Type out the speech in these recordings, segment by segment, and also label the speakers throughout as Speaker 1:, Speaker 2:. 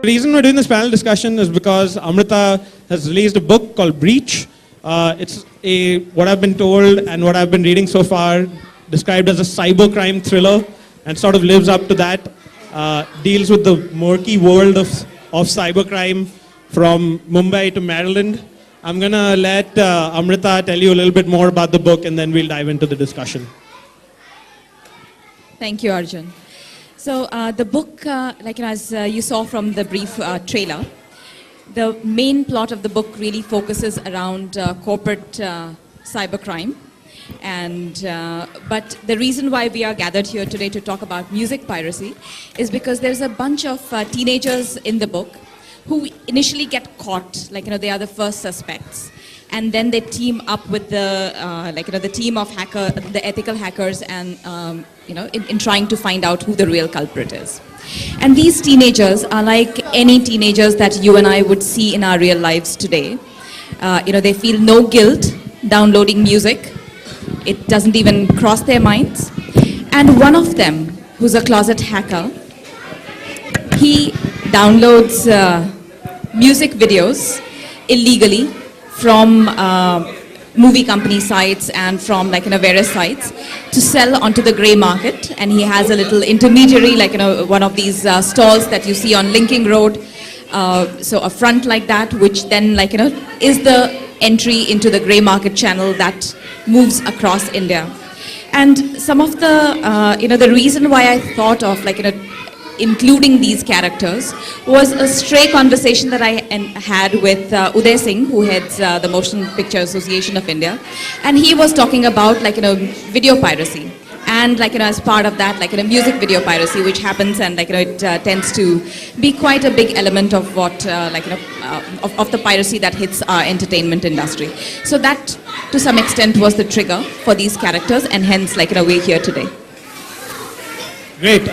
Speaker 1: The reason we're doing this panel discussion is because Amrita has released a book called Breach. What I've been told and what I've been reading so far, described as a cybercrime thriller, and sort of lives up to that. Deals with the murky world of cybercrime from Mumbai to Maryland. I'm going to let Amrita tell you a little bit more about the book, and then we'll dive into the discussion.
Speaker 2: Thank you, Arjun. So the book, as you saw from the brief trailer, the main plot of the book really focuses around corporate cybercrime. But the reason why we are gathered here today to talk about music piracy is because there's a bunch of teenagers in the book who initially get caught, they are the first suspects. And then they team up with the team of the ethical hackers, and in trying to find out who the real culprit is. And these teenagers are like any teenagers that you and I would see in our real lives today. They feel no guilt downloading music. It doesn't even cross their minds. And one of them, who's a closet hacker, he downloads music videos illegally from movie company sites and from various sites to sell onto the grey market. And he has a little intermediary, one of these stalls that you see on Linking Road. So a front like that, which then is the entry into the grey market channel that moves across India. And some of the, the reason why I thought of including these characters was a stray conversation that I had with Uday Singh, who heads the Motion Picture Association of India. And he was talking about video piracy. And as part of that, music video piracy, which happens, and it tends to be quite a big element of what of the piracy that hits our entertainment industry. So that, to some extent, was the trigger for these characters, and hence, we're here today.
Speaker 1: Great.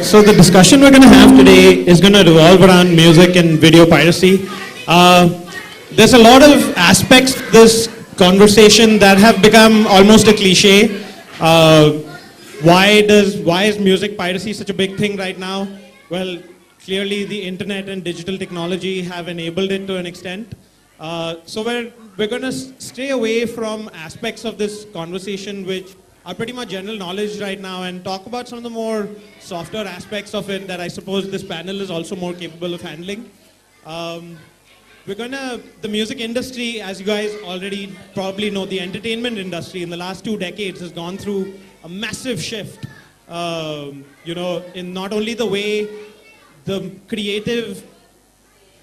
Speaker 1: So the discussion we're going to have today is going to revolve around music and video piracy. There's a lot of aspects to this conversation that have become almost a cliche. Why is music piracy such a big thing right now? Well, clearly the internet and digital technology have enabled it to an extent. So we're going to stay away from aspects of this conversation which are pretty much general knowledge right now, and talk about some of the more softer aspects of it that I suppose this panel is also more capable of handling. The music industry, as you guys already probably know, the entertainment industry in the last 2 decades has gone through a massive shift, in not only the way the creative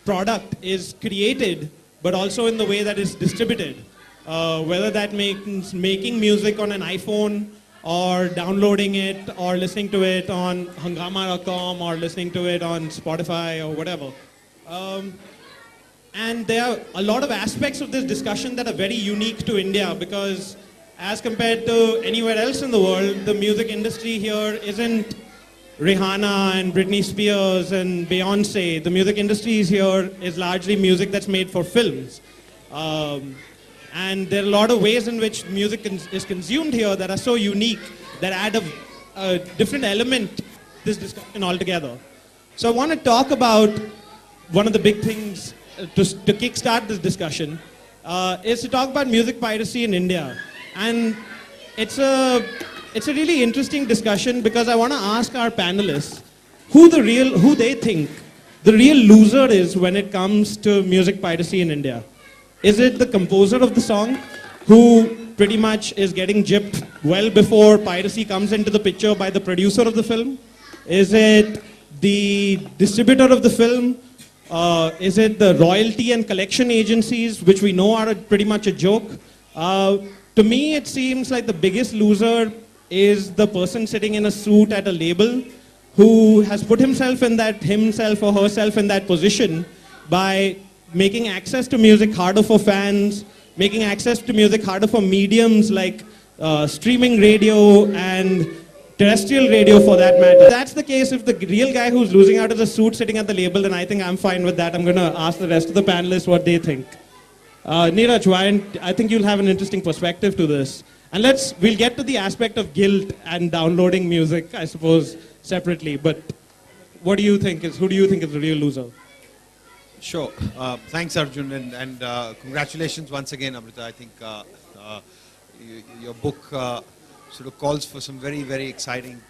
Speaker 1: product is created, but also in the way that it's distributed. Whether that means making music on an iPhone, or downloading it, or listening to it on Hungama.com, or listening to it on Spotify, or whatever. And there are a lot of aspects of this discussion that are very unique to India, because as compared to anywhere else in the world, the music industry here isn't Rihanna and Britney Spears and Beyonce. The music industry here is largely music that's made for films. And there are a lot of ways in which music is consumed here that are so unique, that add a different element to this discussion altogether. So I want to talk about one of the big things to kickstart this discussion, is to talk about music piracy in India. And it's a really interesting discussion, because I want to ask our panelists who they think the real loser is when it comes to music piracy in India. Is it the composer of the song, who pretty much is getting gypped well before piracy comes into the picture by the producer of the film? Is it the distributor of the film? Is it the royalty and collection agencies, which we know are pretty much a joke? To me, it seems like the biggest loser is the person sitting in a suit at a label, who has put himself or herself in that position by making access to music harder for fans, making access to music harder for mediums like streaming radio and terrestrial radio, for that matter. If that's the case, if the real guy who's losing out is a suit sitting at the label, then I think I'm fine with that. I'm going to ask the rest of the panelists what they think. Neeraj, I think you'll have an interesting perspective to this. And we'll get to the aspect of guilt and downloading music, I suppose, separately. But who do you think is the real loser?
Speaker 3: Sure. Thanks, Arjun, and congratulations once again, Amrita. I think your book sort of calls for some very, very exciting,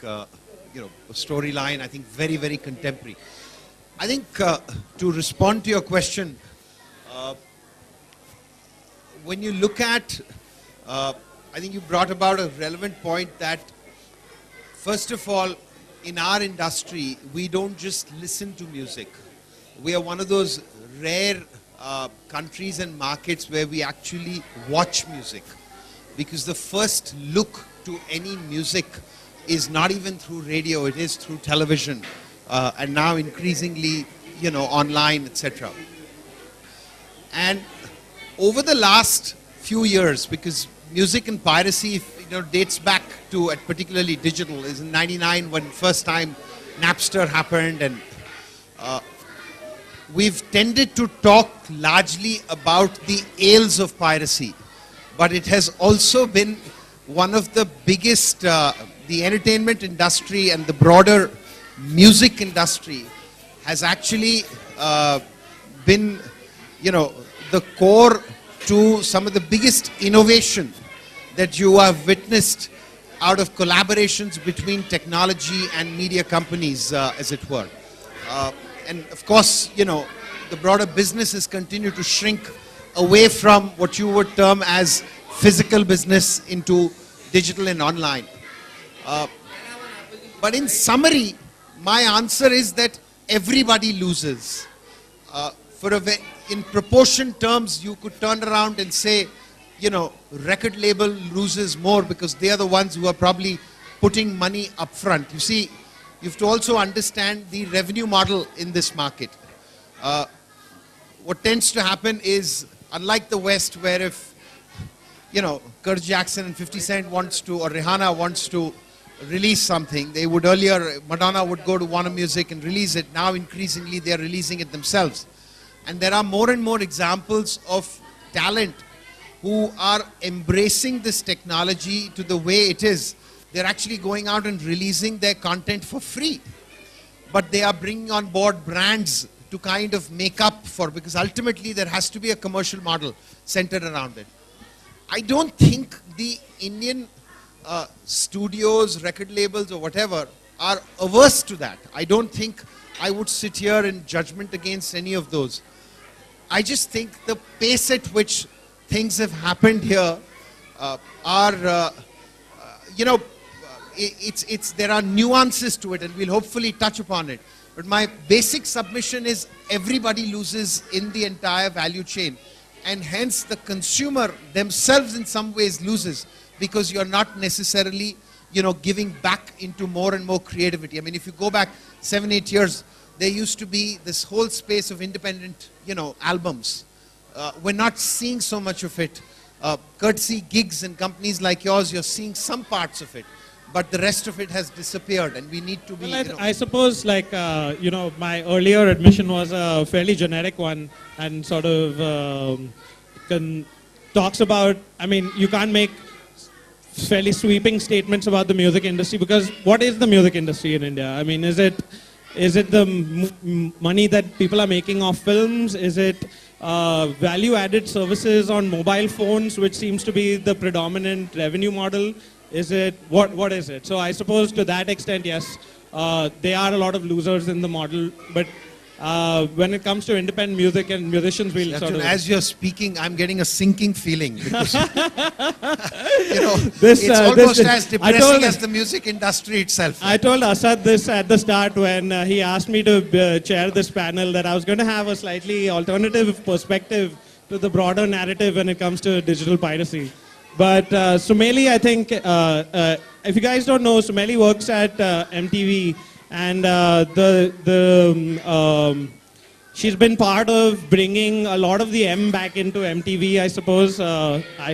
Speaker 3: storyline. I think very, very contemporary. I think to respond to your question, when you look at, I think you brought about a relevant point that, first of all, in our industry, we don't just listen to music. We are one of those rare countries and markets where we actually watch music, because the first look to any music is not even through radio, it is through television, and now increasingly, online, etc. And over the last few years, because music and piracy, dates back to, particularly digital, is in '99 when first time Napster happened, and we've tended to talk largely about the ails of piracy, but it has also been one of the biggest, the entertainment industry and the broader music industry has actually been, the core to some of the biggest innovation that you have witnessed out of collaborations between technology and media companies, as it were. And of course, the broader businesses continue to shrink away from what you would term as physical business into digital and online. But in summary, my answer is that everybody loses. In proportion terms, you could turn around and say, record label loses more because they are the ones who are probably putting money up front. You see, you have to also understand the revenue model in this market. What tends to happen is, unlike the West, where if, Kurt Jackson and 50 Cent wants to, or Rihanna wants to release something, they would earlier, Madonna would go to Warner Music and release it. Now, increasingly, they are releasing it themselves. And there are more and more examples of talent who are embracing this technology to the way it is. They're actually going out and releasing their content for free. But they are bringing on board brands to kind of make up for, because ultimately there has to be a commercial model centered around it. I don't think the Indian studios, record labels or whatever are averse to that. I don't think I would sit here in judgment against any of those. I just think the pace at which things have happened here are, there are nuances to it, and we'll hopefully touch upon it. But my basic submission is everybody loses in the entire value chain, and hence the consumer themselves in some ways loses, because you're not necessarily, giving back into more and more creativity. I mean, if you go back 7-8 years, there used to be this whole space of independent, albums. We're not seeing so much of it. Courtesy gigs and companies like yours, you're seeing some parts of it, but the rest of it has disappeared, and we need to be,
Speaker 1: I suppose, my earlier admission was a fairly generic one, and sort of talks about, you can't make fairly sweeping statements about the music industry, because what is the music industry in India? Is it the money that people are making off films? Is it value-added services on mobile phones, which seems to be the predominant revenue model? Is it, what is it? So I suppose to that extent, yes, there are a lot of losers in the model, but when it comes to independent music and musicians, we'll
Speaker 3: Arjun,
Speaker 1: sort of...
Speaker 3: as you're speaking, I'm getting a sinking feeling, because,
Speaker 1: This,
Speaker 3: it's almost
Speaker 1: this-
Speaker 3: as
Speaker 1: I
Speaker 3: depressing
Speaker 1: told-
Speaker 3: as the music industry itself.
Speaker 1: I told Asad this at the start when he asked me to chair this panel, that I was going to have a slightly alternative perspective to the broader narrative when it comes to digital piracy. But Sumeli, I think, if you guys don't know, Sumeli works at MTV, and she's been part of bringing a lot of the M back into MTV, I suppose. I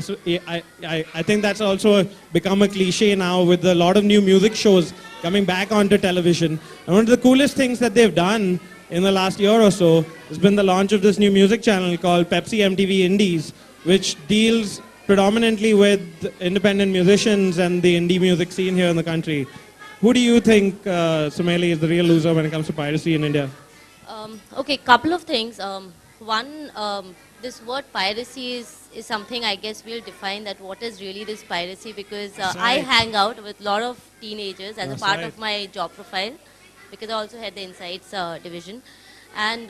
Speaker 1: think that's also become a cliche now, with a lot of new music shows coming back onto television. And one of the coolest things that they've done in the last year or so has been the launch of this new music channel called Pepsi MTV Indies, which deals predominantly with independent musicians and the indie music scene here in the country. Who do you think, Sumeli, is the real loser when it comes to piracy in India?
Speaker 4: Okay, couple of things. One, this word piracy is something I guess we'll define that what is really this piracy, because
Speaker 1: That's
Speaker 4: I
Speaker 1: right.
Speaker 4: hang out with a lot of teenagers as a
Speaker 1: That's
Speaker 4: part
Speaker 1: right.
Speaker 4: of my job profile, because I also had the insights division, and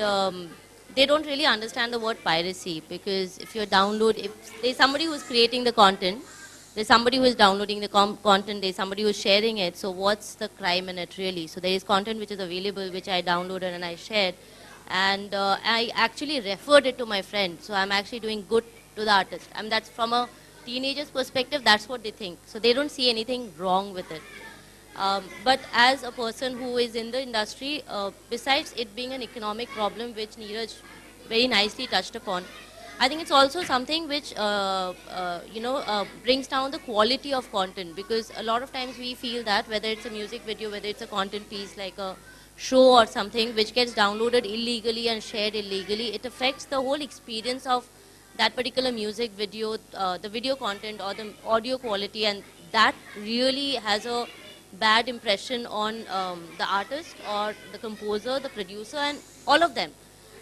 Speaker 4: they don't really understand the word piracy, because if there's somebody who's creating the content, there's somebody who is downloading the content, there's somebody who's sharing it. So what's the crime in it really? So there is content which is available, which I downloaded and I shared, and I actually referred it to my friend. So I'm actually doing good to the artist. I mean, that's from a teenager's perspective. That's what they think. So they don't see anything wrong with it. But as a person who is in the industry, besides it being an economic problem, which Neeraj very nicely touched upon, I think it's also something which brings down the quality of content, because a lot of times we feel that whether it's a music video, whether it's a content piece like a show or something which gets downloaded illegally and shared illegally, it affects the whole experience of that particular music video, the video content or the audio quality, and that really has a bad impression on the artist or the composer, the producer, and all of them.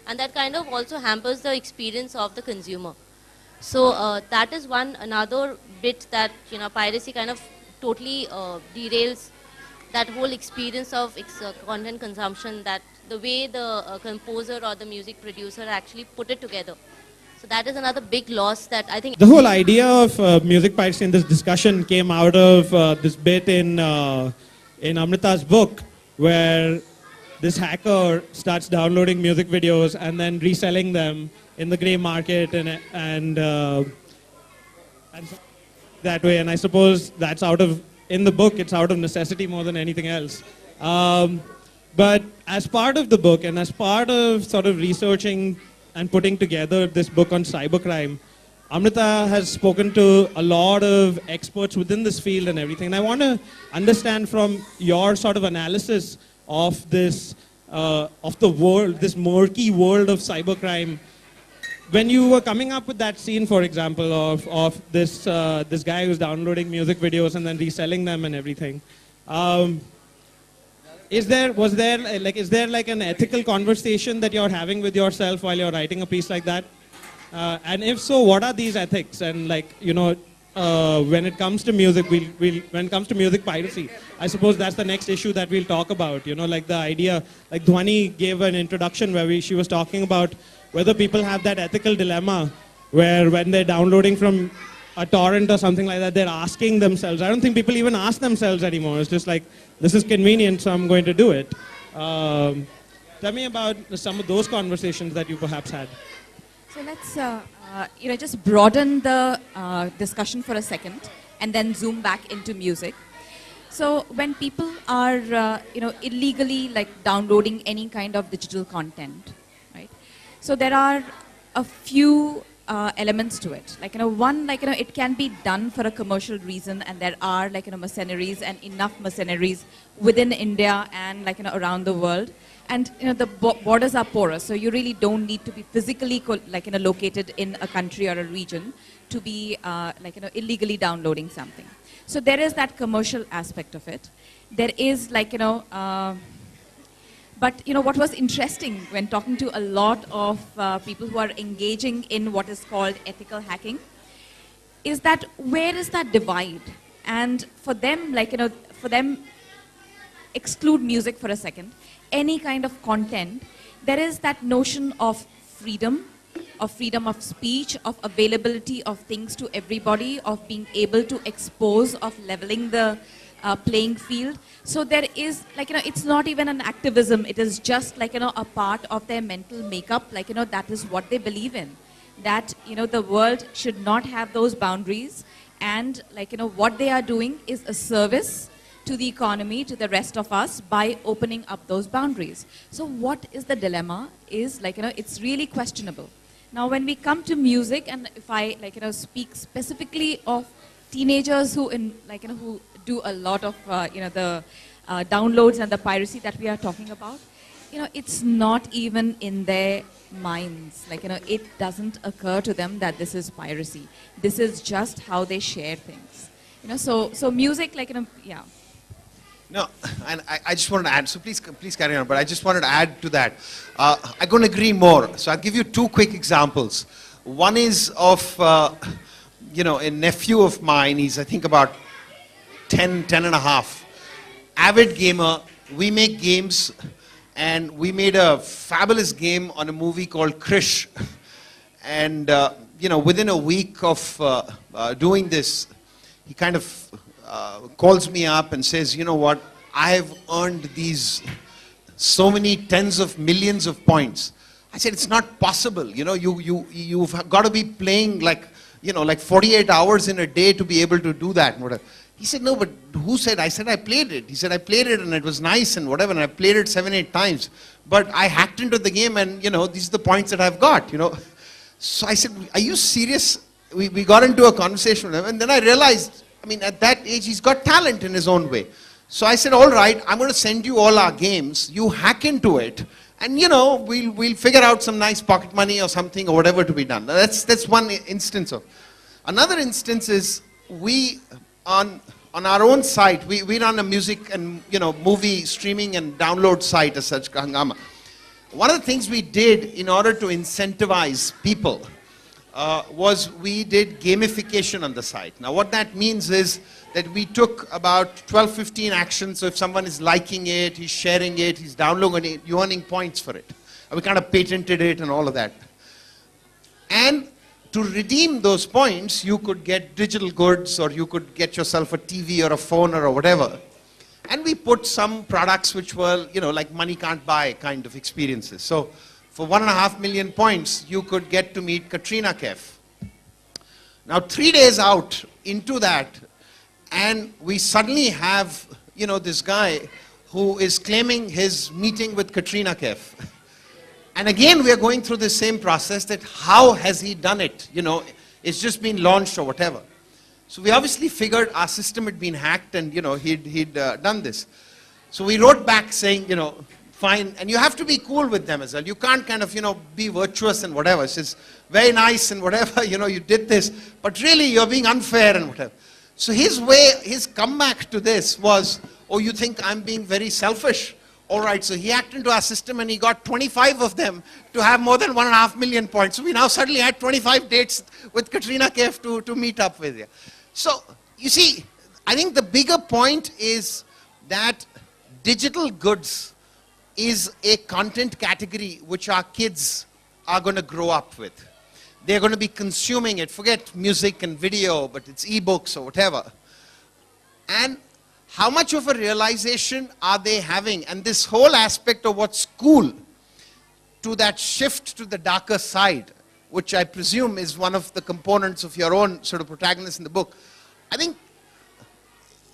Speaker 4: And that kind of also hampers the experience of the consumer. So that is another bit that piracy kind of totally derails that whole experience of content consumption, that the way the composer or the music producer actually put it together. So that is another big loss that I think.
Speaker 1: The whole idea of music piracy in this discussion came out of this bit in Amrita's book, where this hacker starts downloading music videos and then reselling them in the grey market and that way. And I suppose that's in the book, it's out of necessity more than anything else. But as part of the book and as part of sort of researching and putting together this book on cybercrime, Amrita has spoken to a lot of experts within this field and everything. And I want to understand from your sort of analysis of this, of the world, this murky world of cybercrime. When you were coming up with that scene, for example, of this guy who's downloading music videos and then reselling them and everything, is there like an ethical conversation that you're having with yourself while you're writing a piece like that? And if so, what are these ethics? And when it comes to music, when it comes to music piracy, I suppose that's the next issue that we'll talk about. Like the idea, like Dhwani gave an introduction where she was talking about whether people have that ethical dilemma where when they're downloading from a torrent or something like that, they're asking themselves. I don't think people even ask themselves anymore. It's just like, this is convenient, so I'm going to do it. Tell me about some of those conversations that you perhaps had.
Speaker 2: So let's just broaden the discussion for a second and then zoom back into music. So when people are illegally downloading any kind of digital content, right? So there are a few elements to it. One, it can be done for a commercial reason, and there are mercenaries and enough mercenaries within India and around the world. And the borders are porous, so you really don't need to be physically located in a country or a region to be illegally downloading something. So there is that commercial aspect of it. There is but what was interesting when talking to a lot of people who are engaging in what is called ethical hacking is that where is that divide? And for them, exclude music for a second, any kind of content, there is that notion of freedom of speech, of availability of things to everybody, of being able to expose, of leveling the playing field. So there is, it's not even an activism, it is just a part of their mental makeup, that is what they believe in. That, the world should not have those boundaries, and what they are doing is a service to the economy, to the rest of us, by opening up those boundaries. So what is the dilemma is, it's really questionable. Now when we come to music, and if I speak specifically of teenagers who who do a lot of the downloads and the piracy that we are talking about, it's not even in their minds. It doesn't occur to them that this is piracy. This is just how they share things. So music, yeah.
Speaker 3: No, and I just wanted to add, so please carry on, but I just wanted to add to that. I couldn't agree more. So I'll give you two quick examples. One is of, a nephew of mine. He's, I think, about 10 and a half. Avid gamer. We make games, and we made a fabulous game on a movie called Krish. And, within a week of doing this, he kind of calls me up and says, you know what, I have earned these so many tens of millions of points. I said, it's not possible. You've got to be playing like 48 hours in a day to be able to do that. And whatever. He said, no, but who said? I said, I played it. He said, I played it and it was nice and whatever. And I played it 7-8 times. But I hacked into the game and, these are the points that I've got, So I said, are you serious? We got into a conversation with him. And then I realized, at that age, he's got talent in his own way. So I said, all right, I'm going to send you all our games. You hack into it. And, we'll figure out some nice pocket money or something or whatever to be done. That's one instance of. Another instance is we, on our own site, we run a music and, movie streaming and download site as such, Hungama. One of the things we did in order to incentivize people was we did gamification on the site. Now what that means is that we took about 12-15 actions. So if someone is liking it, he's sharing it, he's downloading it, you're earning points for it. And we kind of patented it and all of that. And to redeem those points, you could get digital goods or you could get yourself a TV or a phone or whatever. And we put some products which were, like money can't buy kind of experiences. So for 1.5 million points, you could get to meet Katrina Kaif. Now 3 days out into that, and we suddenly have, this guy who is claiming his meeting with Katrina Kaif. And again, we are going through the same process that how has he done it? It's just been launched or whatever. So we obviously figured our system had been hacked and, he'd done this. So we wrote back saying, fine, and you have to be cool with them as well. You can't kind of, be virtuous and whatever. It's just very nice and whatever, you did this, but really you're being unfair and whatever. So his comeback to this was, oh, you think I'm being very selfish? All right, so he hacked into our system and he got 25 of them to have more than 1.5 million points. So we now suddenly had 25 dates with Katrina Kaif to meet up with you. So, you see, I think the bigger point is that digital goods is a content category which our kids are going to grow up with. They're going to be consuming it. Forget music and video, but it's ebooks or whatever. And how much of a realization are they having? And this whole aspect of what's cool to that shift to the darker side, which I presume is one of the components of your own sort of protagonist in the book. I think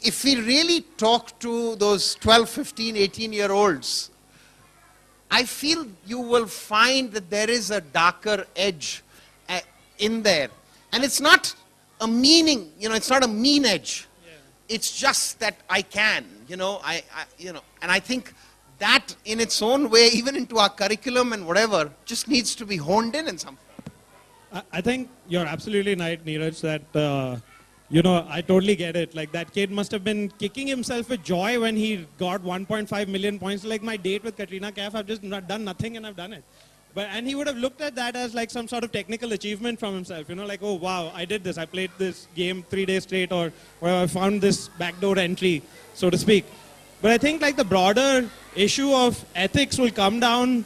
Speaker 3: if we really talk to those 12, 15, 18-year-olds, I feel you will find that there is a darker edge in there. And it's not a meaning, it's not a mean edge. Yeah. It's just that I can, and I think that in its own way, even into our curriculum and whatever, just needs to be honed in some form.
Speaker 1: I think you're absolutely right, Neeraj, that, I totally get it. Like that kid must have been kicking himself with joy when he got 1.5 million points. Like my date with Katrina Kaif, I've just done nothing and I've done it. And he would have looked at that as like some sort of technical achievement from himself, like, oh wow, I did this. I played this game 3 days straight, or I found this backdoor entry, so to speak. But I think like the broader issue of ethics will come down,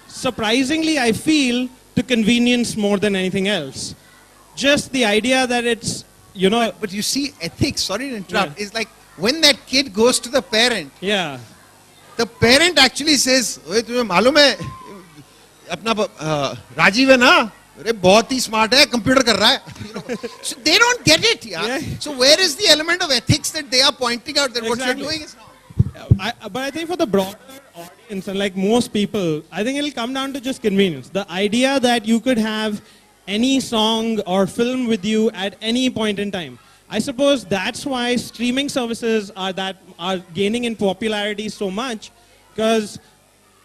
Speaker 1: surprisingly, I feel, to convenience more than anything else. Just the idea that it's,
Speaker 3: But you see, ethics, sorry to interrupt, is like when that kid goes to the parent.
Speaker 1: Yeah.
Speaker 3: The parent actually says, "Oye, तुम्हें मालूम है, अपना राजीव है ना, अरे बहुत ही smart है, computer कर रहा है." So they don't get it, yeah. So where is the element of ethics that they are pointing out that what you're doing is wrong?
Speaker 1: But I think for the broader audience and like most people, I think it'll come down to just convenience. The idea that you could have any song or film with you at any point in time. I suppose that's why streaming services are gaining in popularity so much, because,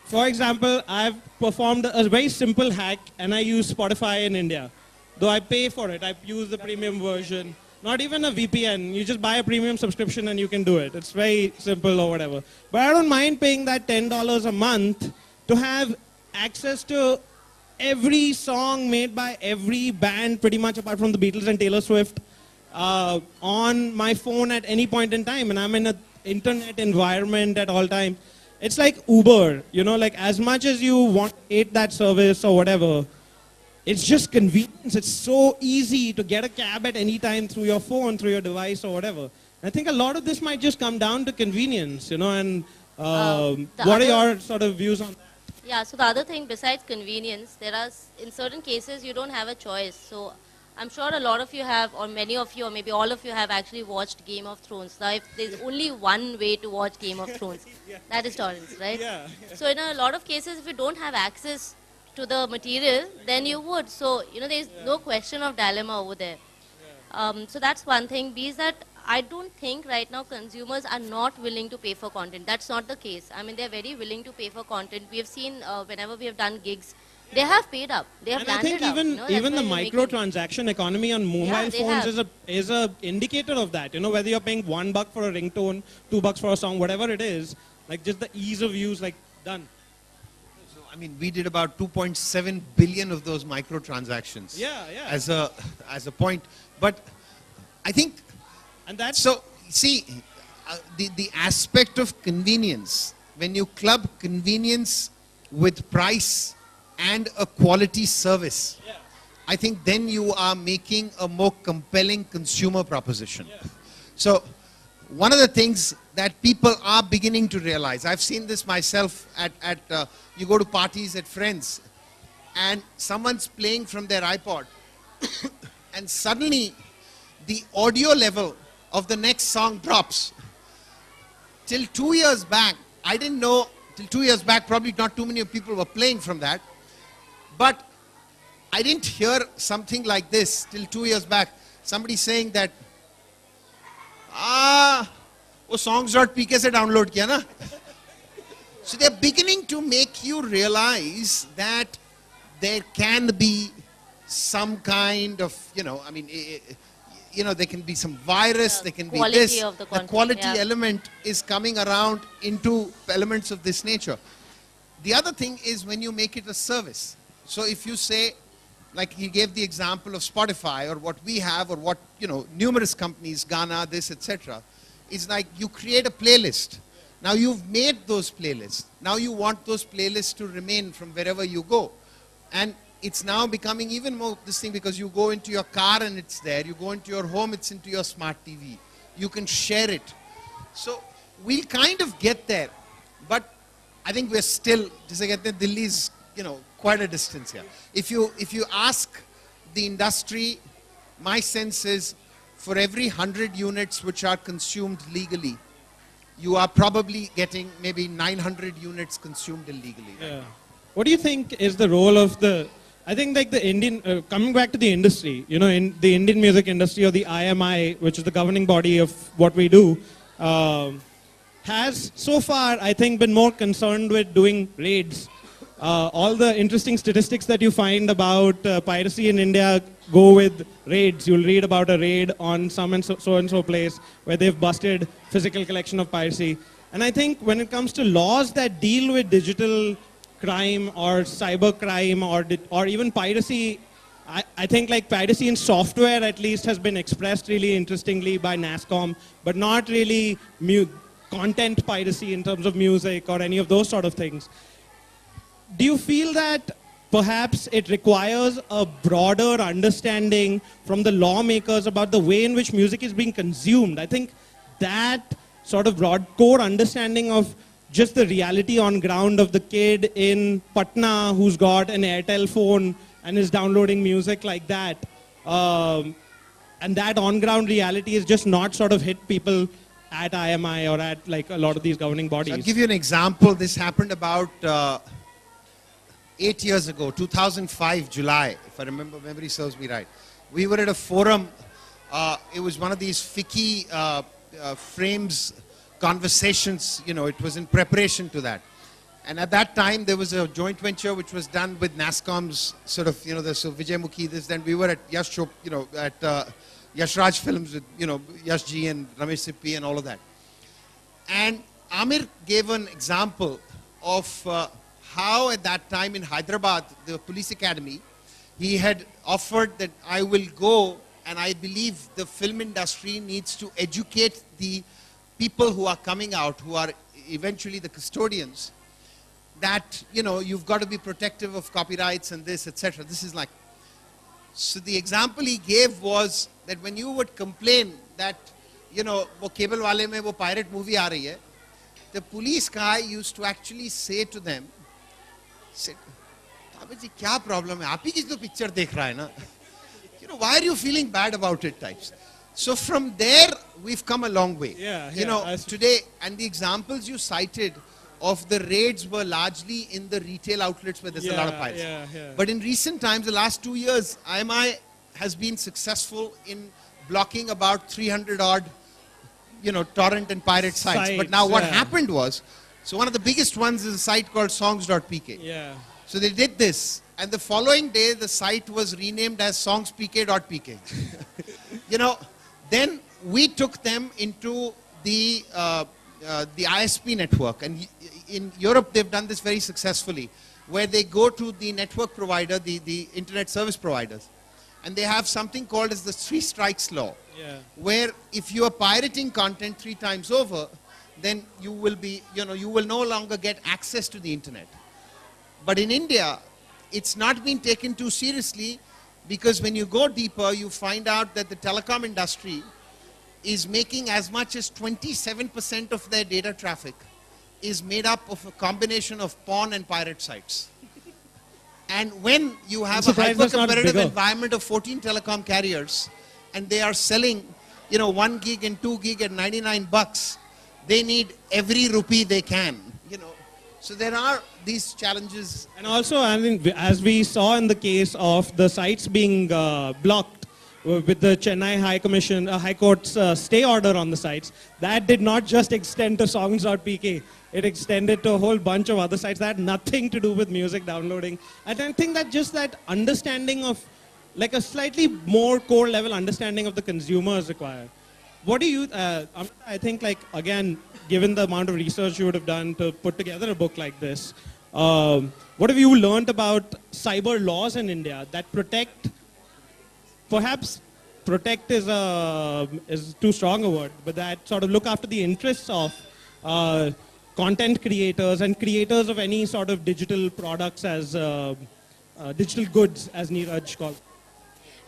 Speaker 1: for example, I've performed a very simple hack and I use Spotify in India. Though I pay for it, I use the premium version. Not even a VPN. You just buy a premium subscription and you can do it. It's very simple or whatever. But I don't mind paying that $10 a month to have access to every song made by every band, pretty much apart from the Beatles and Taylor Swift, on my phone at any point in time. And I'm in an internet environment at all times. It's like Uber, you know, like as much as you want to hate that service or whatever, it's just convenience. It's so easy to get a cab at any time through your phone, through your device or whatever. I think a lot of this might just come down to convenience, you know, and what are your sort of views on that?
Speaker 4: Yeah, so the other thing besides convenience, there are, in certain cases, you don't have a choice. So I'm sure a lot of you have, or many of you, or maybe all of you have actually watched Game of Thrones. Now, if there's only one way to watch Game of Thrones, that is torrents, right?
Speaker 1: Yeah.
Speaker 4: So in a lot of cases, if you don't have access to the material, then you would. So, you know, there's no question of dilemma over there. So that's one thing. B is that I don't think right now consumers are not willing to pay for content. That's not the case. I mean, they're very willing to pay for content. We have seen whenever we have done gigs, they have paid up. They have
Speaker 1: And I
Speaker 4: landed
Speaker 1: think
Speaker 4: up.
Speaker 1: even
Speaker 4: you know,
Speaker 1: even the
Speaker 4: that's why they're making-
Speaker 1: microtransaction economy on mobile
Speaker 4: they
Speaker 1: phones
Speaker 4: have.
Speaker 1: is a indicator of that. You know, whether you're paying $1 for a ringtone, $2 for a song, whatever it is, like just the ease of use, like done.
Speaker 3: So, I mean, we did about 2.7 billion of those microtransactions.
Speaker 1: Yeah, yeah.
Speaker 3: As a point. But I think,
Speaker 1: And that's
Speaker 3: so, see, the aspect of convenience, when you club convenience with price and a quality service, I think then you are making a more compelling consumer proposition. So one of the things that people are beginning to realize, I've seen this myself at you go to parties at friends and someone's playing from their iPod and suddenly the audio level of the next song drops. Till 2 years back, I didn't know, till 2 years back, probably not too many people were playing from that. But I didn't hear something like this till 2 years back. Somebody saying that, वो songs.pk से download किया ना. So they're beginning to make you realize that there can be some kind of, you know, I mean, you know, there can be some virus, there can be
Speaker 4: quality
Speaker 3: this.
Speaker 4: of the content,
Speaker 3: quality
Speaker 4: yeah.
Speaker 3: element is coming around into elements of this nature. The other thing is when you make it a service. So if you say, like he gave the example of Spotify or what we have or what, you know, numerous companies, Ghana, this, etc. It's like you create a playlist. Now you've made those playlists. Now you want those playlists to remain from wherever you go. And it's now becoming even more this thing because you go into your car and it's there. You go into your home, it's into your smart TV. You can share it. So we'll kind of get there. But I think we're still, Delhi is, you know, quite a distance here. If you ask the industry, my sense is for every 100 units which are consumed legally, you are probably getting maybe 900 units consumed illegally.
Speaker 1: Yeah. What do you think is the role of the, I think like the Indian, coming back to the industry, you know, in the Indian music industry or the IMI, which is the governing body of what we do, has so far, I think, been more concerned with doing raids. All the interesting statistics that you find about piracy in India go with raids. You'll read about a raid on some and so place where they've busted physical collection of piracy. And I think when it comes to laws that deal with digital crime or cyber crime or even piracy, I think like piracy in software at least has been expressed really interestingly by NASSCOM, but not really content piracy in terms of music or any of those sort of things. Do you feel that perhaps it requires a broader understanding from the lawmakers about the way in which music is being consumed? I think that sort of broad core understanding of just the reality on ground of the kid in Patna who's got an Airtel phone and is downloading music like that. And that on-ground reality is just not sort of hit people at IMI or at like a lot of these governing bodies.
Speaker 3: I'll give you an example. This happened about 8 years ago, 2005, July, if I remember, memory serves me right. We were at a forum. It was one of these FICCI frames conversations, you know, it was in preparation to that. And at that time, there was a joint venture which was done with NASSCOM's sort of, you know, so Vijay Mukhi, this, then we were at Yash Chop, you know, at Yash Raj films with, Yash Ji and Ramesh Sippy and all of that. And Amir gave an example of how at that time in Hyderabad, the police academy, he had offered that I will go, and I believe the film industry needs to educate the people who are coming out, who are eventually the custodians, that, you've got to be protective of copyrights and this, etc. This is like, so the example he gave was that when you would complain that, wo cable wale mein wo pirate movie aa rahi hai, the police guy used to actually say to them, said, "Tabe ji, kya problem hai? Aap hi kisi to picture dekh raha hai na? Why are you feeling bad about it?" types. So from there, we've come a long way. Today, and the examples you cited of the raids were largely in the retail outlets where there's a lot of pirates. But in recent times, the last 2 years, IMI has been successful in blocking about 300 odd, torrent and pirate sites. But now what happened was, so one of the biggest ones is a site called songs.pk. So they did this, and the following day, the site was renamed as songspk.pk. Then we took them into the ISP network, and in Europe they've done this very successfully, where they go to the network provider, the internet service providers, and they have something called as the 3 strikes law, where if you are pirating content 3 times over, then you will be, you will no longer get access to the internet. But in India, it's not been taken too seriously, because when you go deeper, you find out that the telecom industry is making as much as 27% of their data traffic is made up of a combination of porn and pirate sites. And when you have a hyper-competitive environment of 14 telecom carriers, and they are selling, 1 gig and 2 gig at $99, they need every rupee they can, So there are these challenges.
Speaker 1: And also, I mean, as we saw in the case of the sites being blocked with the Chennai High Court's stay order on the sites, that did not just extend to songs.pk. It extended to a whole bunch of other sites that had nothing to do with music downloading. And I think that just that understanding of, like a slightly more core level understanding of the consumer is required. What do you, I think, like, again, given the amount of research you would have done to put together a book like this, what have you learned about cyber laws in India that protect, perhaps protect is too strong a word, but that sort of look after the interests of content creators and creators of any sort of digital products as digital goods, as Neeraj called?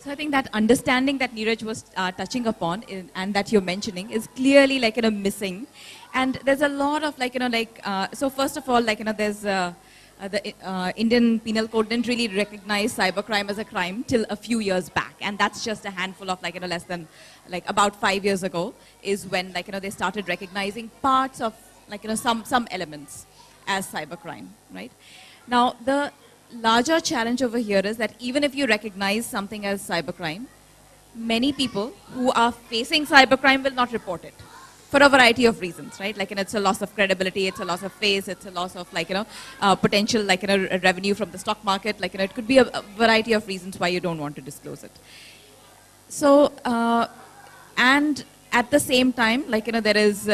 Speaker 2: So I think that understanding that Neeraj was touching upon and that you're mentioning is clearly missing. And there's a lot of so first of all, there's the Indian Penal Code didn't really recognize cybercrime as a crime till a few years back. And that's just a handful of less than about 5 years ago is when they started recognizing parts of some elements as cybercrime, right? Now the larger challenge over here is that even if you recognize something as cybercrime, many people who are facing cybercrime will not report it for a variety of reasons, right? It's a loss of credibility, it's a loss of face, it's a loss of potential revenue from the stock market. It could be a variety of reasons why you don't want to disclose it. So, and at the same time, there is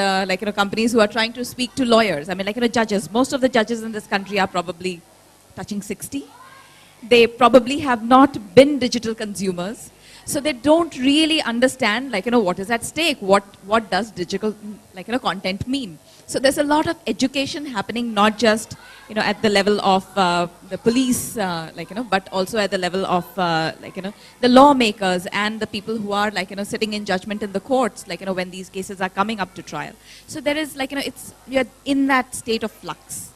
Speaker 2: companies who are trying to speak to lawyers. I mean, judges. Most of the judges in this country are probably touching 60. They probably have not been digital consumers. So they don't really understand, what is at stake, what does digital, content mean. So there's a lot of education happening, not just, at the level of the police, but also at the level of, the lawmakers and the people who are, sitting in judgment in the courts, when these cases are coming up to trial. So there is, you're in that state of flux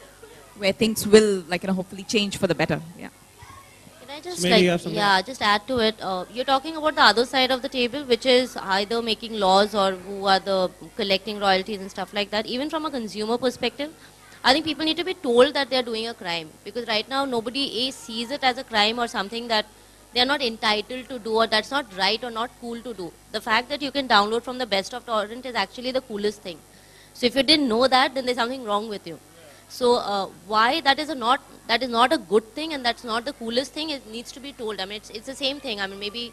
Speaker 2: where things will, hopefully change for the better. Yeah.
Speaker 4: Can I just just add to it? You're talking about the other side of the table, which is either making laws or who are the collecting royalties and stuff like that. Even from a consumer perspective, I think people need to be told that they're doing a crime, because right now nobody sees it as a crime or something that they're not entitled to do, or that's not right or not cool to do. The fact that you can download from the best of torrent is actually the coolest thing. So if you didn't know that, then there's something wrong with you. So why that is not a good thing, and that's not the coolest thing, it needs to be told. I mean, it's the same thing. I mean, maybe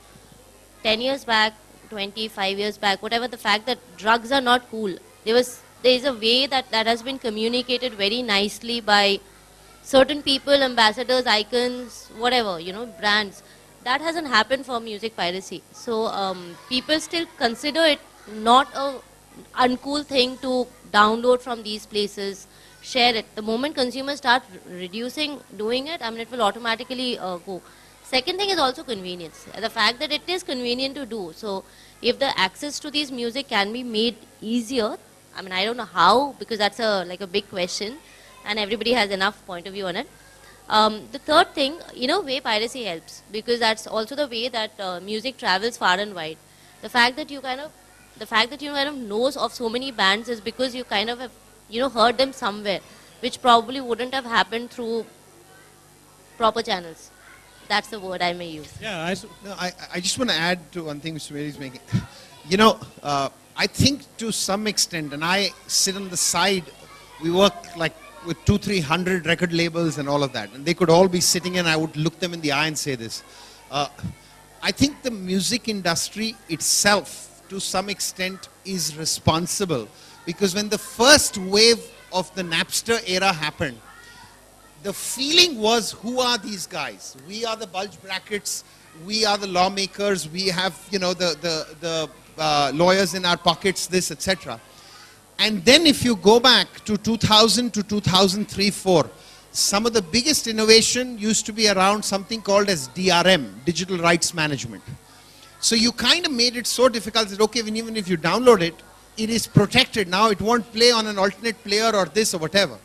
Speaker 4: 10 years back, 25 years back, whatever, the fact that drugs are not cool. There is a way that has been communicated very nicely by certain people, ambassadors, icons, whatever, brands. That hasn't happened for music piracy. So people still consider it not a uncool thing to download from these places, share it. The moment consumers start reducing doing it, I mean, it will automatically go. Second thing is also convenience. The fact that it is convenient to do. So if the access to these music can be made easier, I mean, I don't know how, because that's like a big question, and everybody has enough point of view on it. The third thing, in a way, piracy helps, because that's also the way that music travels far and wide. The fact that you kind of knows of so many bands is because you kind of have, heard them somewhere, which probably wouldn't have happened through proper channels. That's the word I may use.
Speaker 1: Yeah,
Speaker 3: No, I just want to add to one thing Mr. Mary is making. I think to some extent, and I sit on the side, we work like with 200-300 record labels and all of that, and they could all be sitting and I would look them in the eye and say this. I think the music industry itself, to some extent, is responsible, because when the first wave of the Napster era happened, the feeling was, who are these guys? We are the bulge brackets, we are the lawmakers, we have, the lawyers in our pockets, this, etc. And then if you go back to 2000 to 2003-4, some of the biggest innovation used to be around something called as DRM, Digital Rights Management. So you kind of made it so difficult that, okay, even if you download it, it is protected. Now it won't play on an alternate player or this or whatever.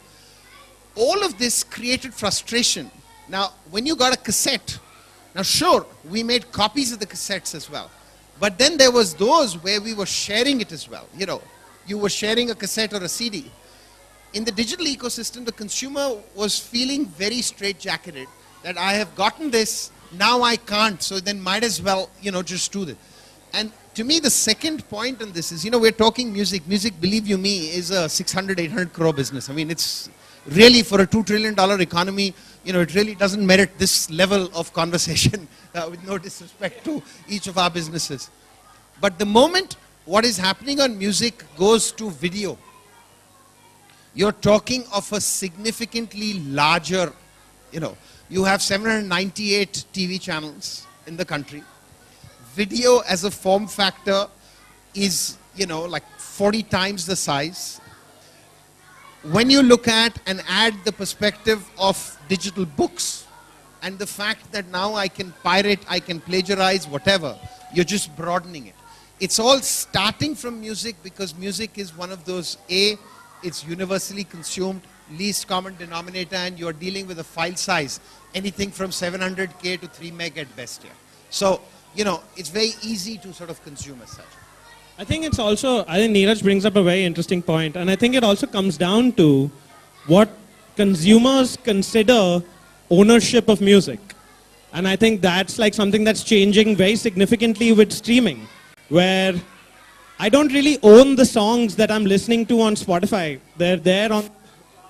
Speaker 3: All of this created frustration. Now, when you got a cassette, now sure, we made copies of the cassettes as well. But then there was those where we were sharing it as well. You were sharing a cassette or a CD. In the digital ecosystem, the consumer was feeling very straitjacketed that I have gotten this, now I can't, so then might as well, just do this. And to me, the second point on this is, we're talking music. Music, believe you me, is a 600-800 crore business. I mean, it's really, for a $2 trillion economy, it really doesn't merit this level of conversation, with no disrespect to each of our businesses. But the moment what is happening on music goes to video, you're talking of a significantly larger, you have 798 TV channels in the country. Video as a form factor is, like 40 times the size. When you look at and add the perspective of digital books and the fact that now I can pirate, I can plagiarize, whatever, you're just broadening it. It's all starting from music, because music is one of those, it's universally consumed, least common denominator, and you're dealing with a file size, anything from 700K to 3 meg at best here. So, it's very easy to sort of consume as such.
Speaker 1: I think Neeraj brings up a very interesting point, and I think it also comes down to what consumers consider ownership of music. And I think that's like something that's changing very significantly with streaming, where I don't really own the songs that I'm listening to on Spotify. They're there on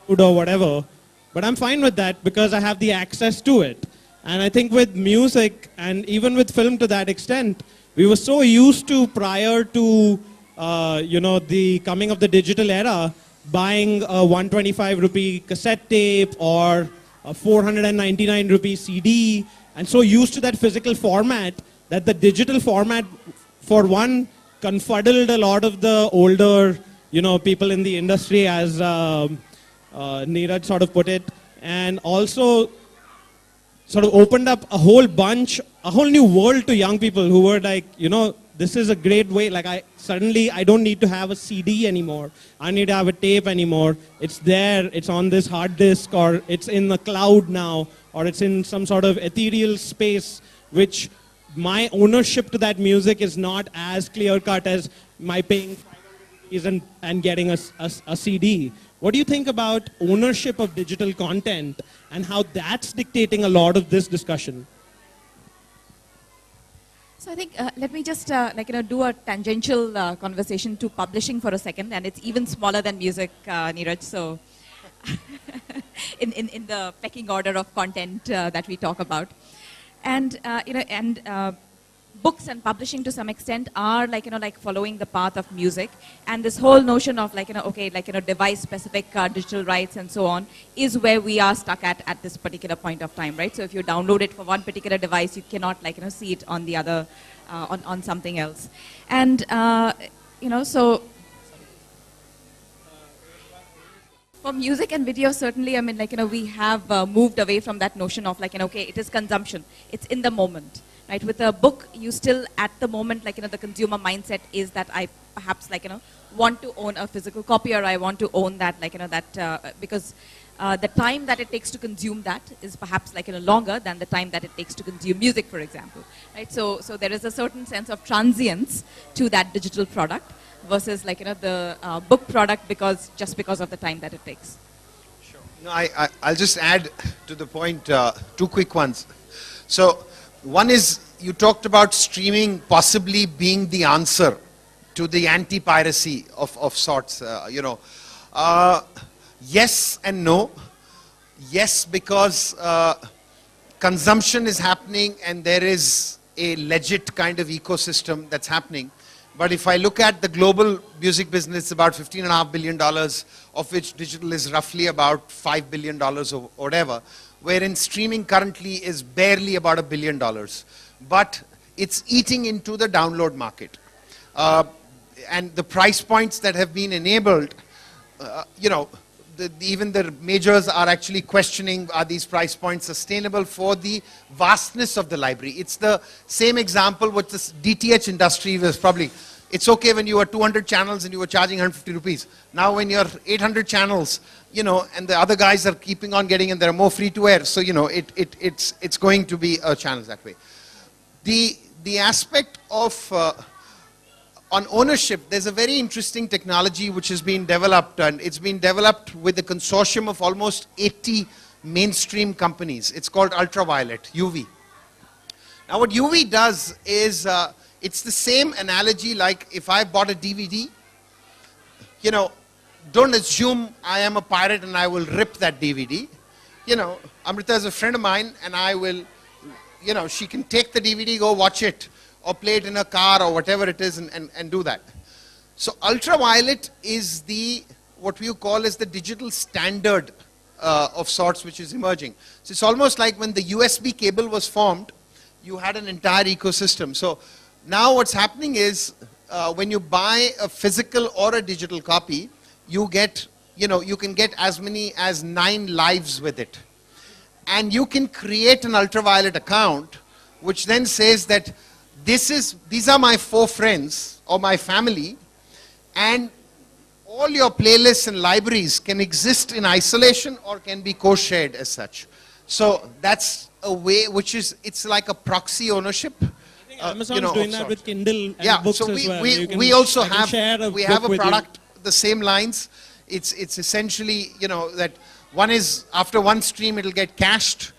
Speaker 1: or whatever, but I'm fine with that because I have the access to it. And I think with music, and even with film to that extent, we were so used to, prior to the coming of the digital era, buying a 125 rupee cassette tape or a 499 rupee CD, and so used to that physical format that the digital format, for one, confuddled a lot of the older people in the industry, as Neeraj sort of put it, and also sort of opened up a whole new world to young people who were like, this is a great way. Like I don't need to have a CD anymore. I need to have a tape anymore. It's there, it's on this hard disk, or it's in the cloud now, or it's in some sort of ethereal space, which my ownership to that music is not as clear cut as my paying and getting a CD. What do you think about ownership of digital content and how that's dictating a lot of this discussion?
Speaker 2: So I think let me just do a tangential conversation to publishing for a second, and it's even smaller than music, Neeraj. So in the pecking order of content that we talk about, and books and publishing to some extent are like, like following the path of music. And this whole notion of like, device specific digital rights and so on is where we are stuck at this particular point of time, right? So if you download it for one particular device, you cannot like, see it on the other, on something else. And, so for music and video, certainly, I mean, we have moved away from that notion of like, okay, it is consumption. It's in the moment. Right, with a book, you still, at the moment, like, the consumer mindset is that I perhaps, like, want to own a physical copy, or I want to own that, like, because the time that it takes to consume that is perhaps, like, longer than the time that it takes to consume music, for example. Right, so there is a certain sense of transience to that digital product versus, like, the book product just because of the time that it takes.
Speaker 3: Sure. No, I'll just add to the point two quick ones. So, one is, you talked about streaming possibly being the answer to the anti-piracy of sorts, yes and no. Yes, because consumption is happening and there is a legit kind of ecosystem that's happening. But if I look at the global music business, about $15.5 billion, of which digital is roughly about $5 billion or whatever, wherein streaming currently is barely about $1 billion. But it's eating into the download market. And the price points that have been enabled, even the majors are actually questioning, are these price points sustainable for the vastness of the library? It's the same example with this DTH industry was probably, it's okay when you were 200 channels and you were charging 150 rupees. Now when you're 800 channels, and the other guys are keeping on getting, and there are more free to air, so it's going to be a challenge that way. The aspect of on ownership, there's a very interesting technology which has been developed, and it's been developed with a consortium of almost 80 mainstream companies. It's called Ultraviolet, UV. Now what UV does is, it's the same analogy like if I bought a DVD, don't assume I am a pirate and I will rip that DVD. Amrita is a friend of mine, and I will, she can take the DVD, go watch it, or play it in a car or whatever it is, and do that. So Ultraviolet is what we call as the digital standard of sorts which is emerging. So it's almost like when the USB cable was formed, you had an entire ecosystem. So now what's happening is, when you buy a physical or a digital copy, you get, you can get as many as 9 lives with it. And you can create an Ultraviolet account, which then says that these are my 4 friends or my family, and all your playlists and libraries can exist in isolation or can be co-shared as such. So that's a way which is, it's like a proxy ownership.
Speaker 1: Amazon's doing that with Kindle and books
Speaker 3: so
Speaker 1: as well.
Speaker 3: We also have a product, the same lines. It's essentially, that one is after one stream it'll get cached,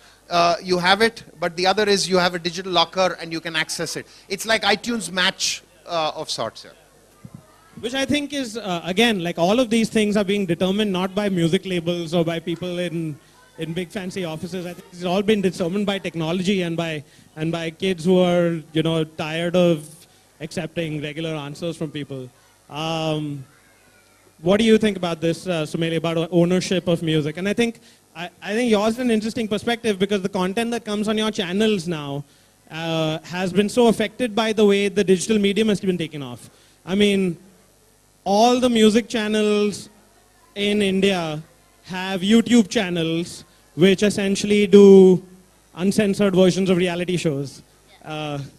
Speaker 3: you have it, but the other is you have a digital locker and you can access it. It's like iTunes Match of sorts here.
Speaker 1: Which I think is, again, like all of these things are being determined not by music labels or by people in big fancy offices. I think it's all been determined by technology and by kids who are, tired of accepting regular answers from people. What do you think about this, Sumeli, about ownership of music? And I think yours is an interesting perspective, because the content that comes on your channels now has been so affected by the way the digital medium has been taken off. I mean, all the music channels in India have YouTube channels which essentially do uncensored versions of reality shows.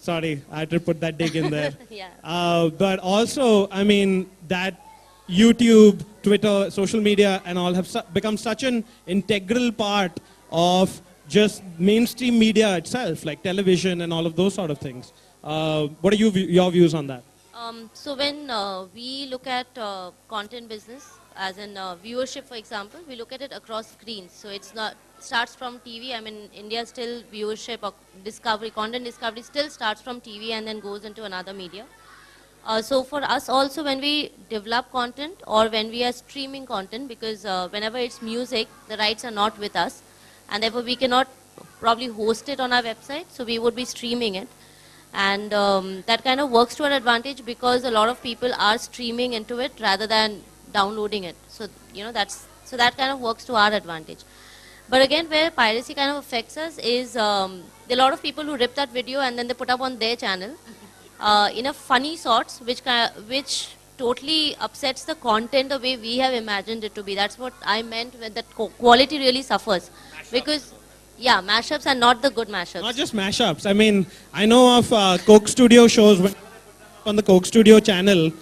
Speaker 1: Sorry, I had to put that dig in there.
Speaker 4: Yeah.
Speaker 1: But also, I mean, that YouTube, Twitter, social media and all have become such an integral part of just mainstream media itself, like television and all of those sort of things. What are your views on that?
Speaker 4: So when we look at content business, as in viewership, for example, we look at it across screens. So it's not starts from TV. I mean, India still viewership or discovery, content discovery still starts from TV and then goes into another media. So for us also, when we develop content or when we are streaming content, because whenever it's music, the rights are not with us, and therefore we cannot probably host it on our website, so we would be streaming it. And that kind of works to our advantage because a lot of people are streaming into it rather than downloading it. So, so that kind of works to our advantage. But again, where piracy kind of affects us is there are a lot of people who rip that video and then they put up on their channel in a funny sorts, which totally upsets the content the way we have imagined it to be. That's what I meant when that quality really suffers. Because, yeah, mashups are not the good mashups.
Speaker 1: Not just mashups. I mean, I know of Coke Studio shows on the Coke Studio channel.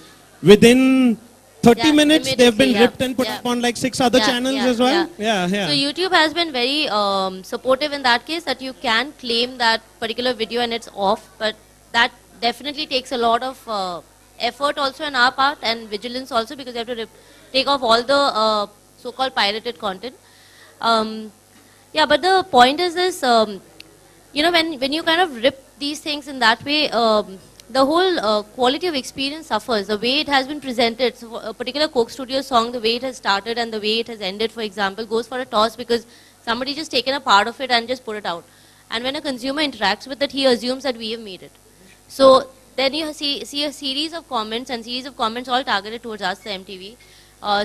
Speaker 1: Within 30 minutes, they've been
Speaker 4: immediately,
Speaker 1: ripped and put up on like 6 other channels as well. Yeah.
Speaker 4: So YouTube has been very supportive in that case, that you can claim that particular video and it's off, but that definitely takes a lot of effort also on our part and vigilance also, because you have to take off all the so-called pirated content. Yeah, but the point is this, when you kind of rip these things in that way, the whole quality of experience suffers. The way it has been presented, so a particular Coke Studio song, the way it has started and the way it has ended, for example, goes for a toss because somebody just taken a part of it and just put it out. And when a consumer interacts with it, he assumes that we have made it. So then you see a series of comments all targeted towards us, the MTV,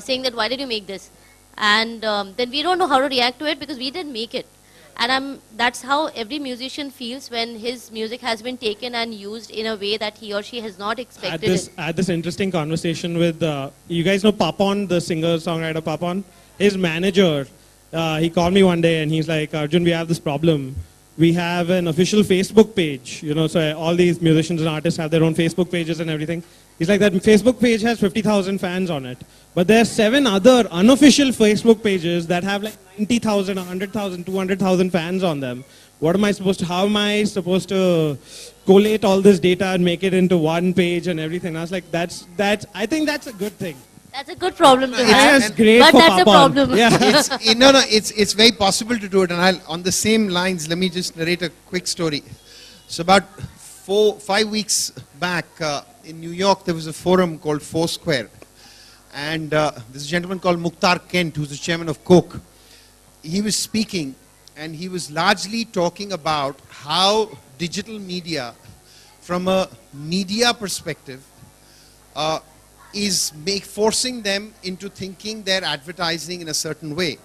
Speaker 4: saying that why did you make this? And then we don't know how to react to it because we didn't make it. And that's how every musician feels when his music has been taken and used in a way that he or she has not expected
Speaker 1: I had this interesting conversation with, you guys know Papon, the singer-songwriter Papon? His manager, he called me one day and he's like, Arjun, we have this problem. We have an official Facebook page, so all these musicians and artists have their own Facebook pages and everything. He's like, that Facebook page has 50,000 fans on it. But there are 7 other unofficial Facebook pages that have like 90,000, 100,000, 200,000 fans on them. How am I supposed to collate all this data and make it into one page and everything? I was like, I think that's a good thing.
Speaker 4: That's a good problem to have.
Speaker 1: That's great
Speaker 4: but
Speaker 1: for
Speaker 4: that's a
Speaker 1: Papon.
Speaker 4: problem.
Speaker 1: Yeah.
Speaker 3: It's very possible to do it. And on the same lines, let me just narrate a quick story. So about 5 weeks back in New York, there was a forum called Foursquare. And this gentleman called Mukhtar Kent, who's the chairman of Coke, he was speaking and he was largely talking about how digital media, from a media perspective, is forcing them into thinking their advertising in a certain way.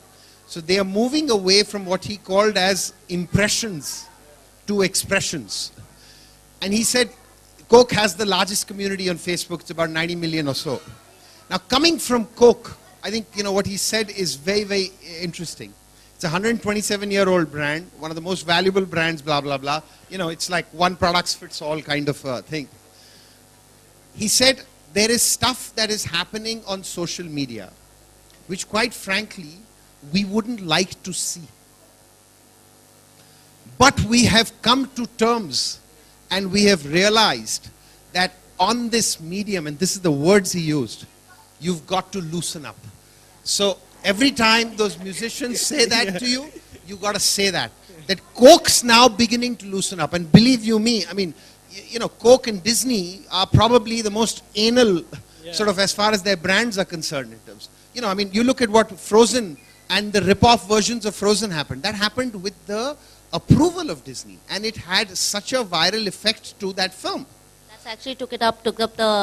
Speaker 3: So they are moving away from what he called as impressions to expressions. And he said, Coke has the largest community on Facebook, it's about 90 million or so. Now coming from Coke, I think what he said is very, very interesting. It's a 127-year-old brand, one of the most valuable brands, blah, blah, blah. It's like one product fits all kind of thing. He said, there is stuff that is happening on social media, which quite frankly, we wouldn't like to see. But we have come to terms and we have realized that on this medium, and this is the words he used, you've got to loosen up. So every time those musicians say that to you, you got to say that. That Coke's now beginning to loosen up. And believe you me, I mean, Coke and Disney are probably the most anal, sort of as far as their brands are concerned in terms. You look at what Frozen and the rip-off versions of Frozen happened. That happened with the approval of Disney. And it had such a viral effect to that film.
Speaker 4: That's actually took up the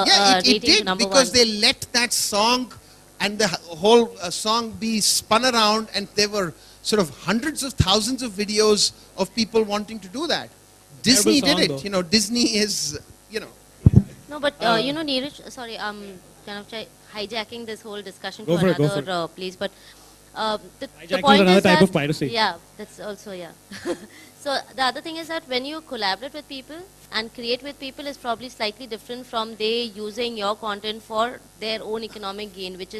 Speaker 3: it
Speaker 4: rating to
Speaker 3: did,
Speaker 4: number
Speaker 3: because
Speaker 4: 1.
Speaker 3: they let that song and the whole song be spun around, and there were sort of hundreds of thousands of videos of people wanting to do that. Disney did it.
Speaker 1: Though.
Speaker 3: Disney is,
Speaker 4: No, but Neeraj, sorry, I'm kind of hijacking this whole discussion to
Speaker 1: Go for
Speaker 4: another place, but the
Speaker 1: Hijacking
Speaker 4: point
Speaker 1: is another
Speaker 4: is
Speaker 1: type
Speaker 4: that,
Speaker 1: of piracy.
Speaker 4: Yeah, that's also, yeah. So the other thing is that when you collaborate with people and create with people is probably slightly different from they using your content for their own economic gain, which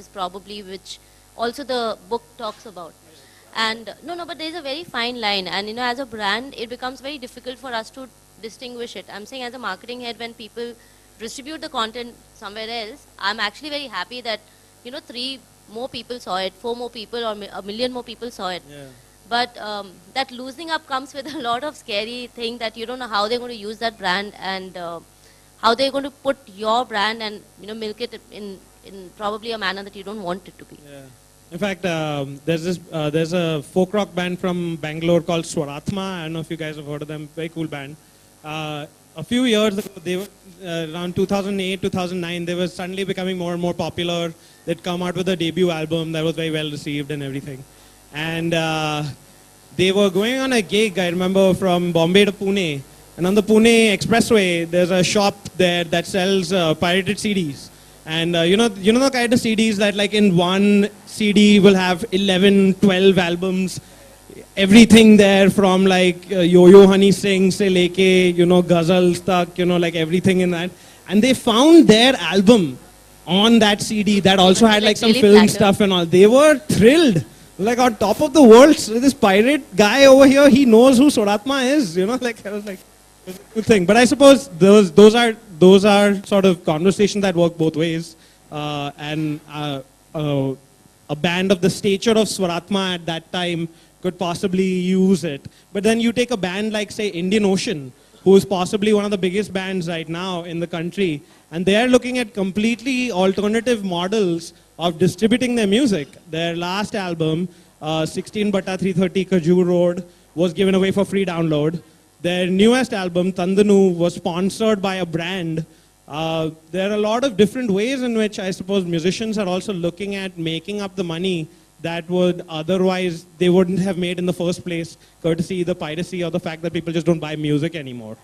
Speaker 4: also the book talks about. And no, but there's a very fine line, and as a brand, it becomes very difficult for us to distinguish it. I'm saying as a marketing head, when people distribute the content somewhere else, I'm actually very happy that 3 more people saw it, 4 more people, or a million more people saw it.
Speaker 1: Yeah.
Speaker 4: But that loosening up comes with a lot of scary thing that you don't know how they're going to use that brand and how they're going to put your brand and milk it in probably a manner that you don't want it to be.
Speaker 1: Yeah. In fact, there's a folk rock band from Bangalore called Swaratma. I don't know if you guys have heard of them. Very cool band. a few years ago, they were around 2008, 2009, they were suddenly becoming more and more popular. They'd come out with a debut album that was very well received and everything. And they were going on a gig, I remember, from Bombay to Pune. And on the Pune Expressway, there's a shop there that sells pirated CDs. And you know the kind of CDs that like in one CD will have 11, 12 albums, everything there from like Yo-Yo Honey Singh se leke, ghazals tak, like everything in that. And they found their album on that CD that also had like some
Speaker 4: really
Speaker 1: film
Speaker 4: flattered.
Speaker 1: stuff and all. They were thrilled. Like on top of the world, so this pirate guy over here, he knows who Suratma is, like I was like, it's a good thing. But I suppose those are sort of conversations that work both ways. And a band of the stature of Swaratma at that time could possibly use it. But then you take a band like, say, Indian Ocean, who is possibly one of the biggest bands right now in the country, and they are looking at completely alternative models of distributing their music. Their last album, 16/330 Kajur Road, was given away for free download. Their newest album, Tandanu, was sponsored by a brand. There are a lot of different ways in which I suppose musicians are also looking at making up the money that would otherwise they wouldn't have made in the first place, courtesy the piracy or the fact that people just don't buy music anymore.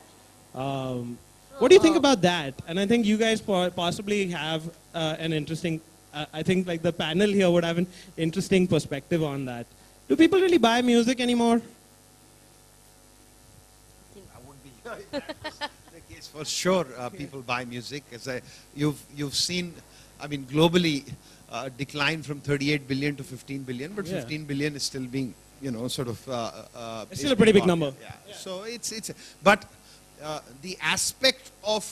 Speaker 1: What do you think about that? And I think you guys possibly have an interesting, I think like the panel here would have an interesting perspective on that. Do people really buy music anymore?
Speaker 3: The case for sure. People buy music. You've seen, I mean, globally, decline from 38 billion to 15 billion, but
Speaker 1: Yeah.
Speaker 3: 15 billion is still being, sort of.
Speaker 1: It's still a pretty big number.
Speaker 3: Yeah. So but the aspect of,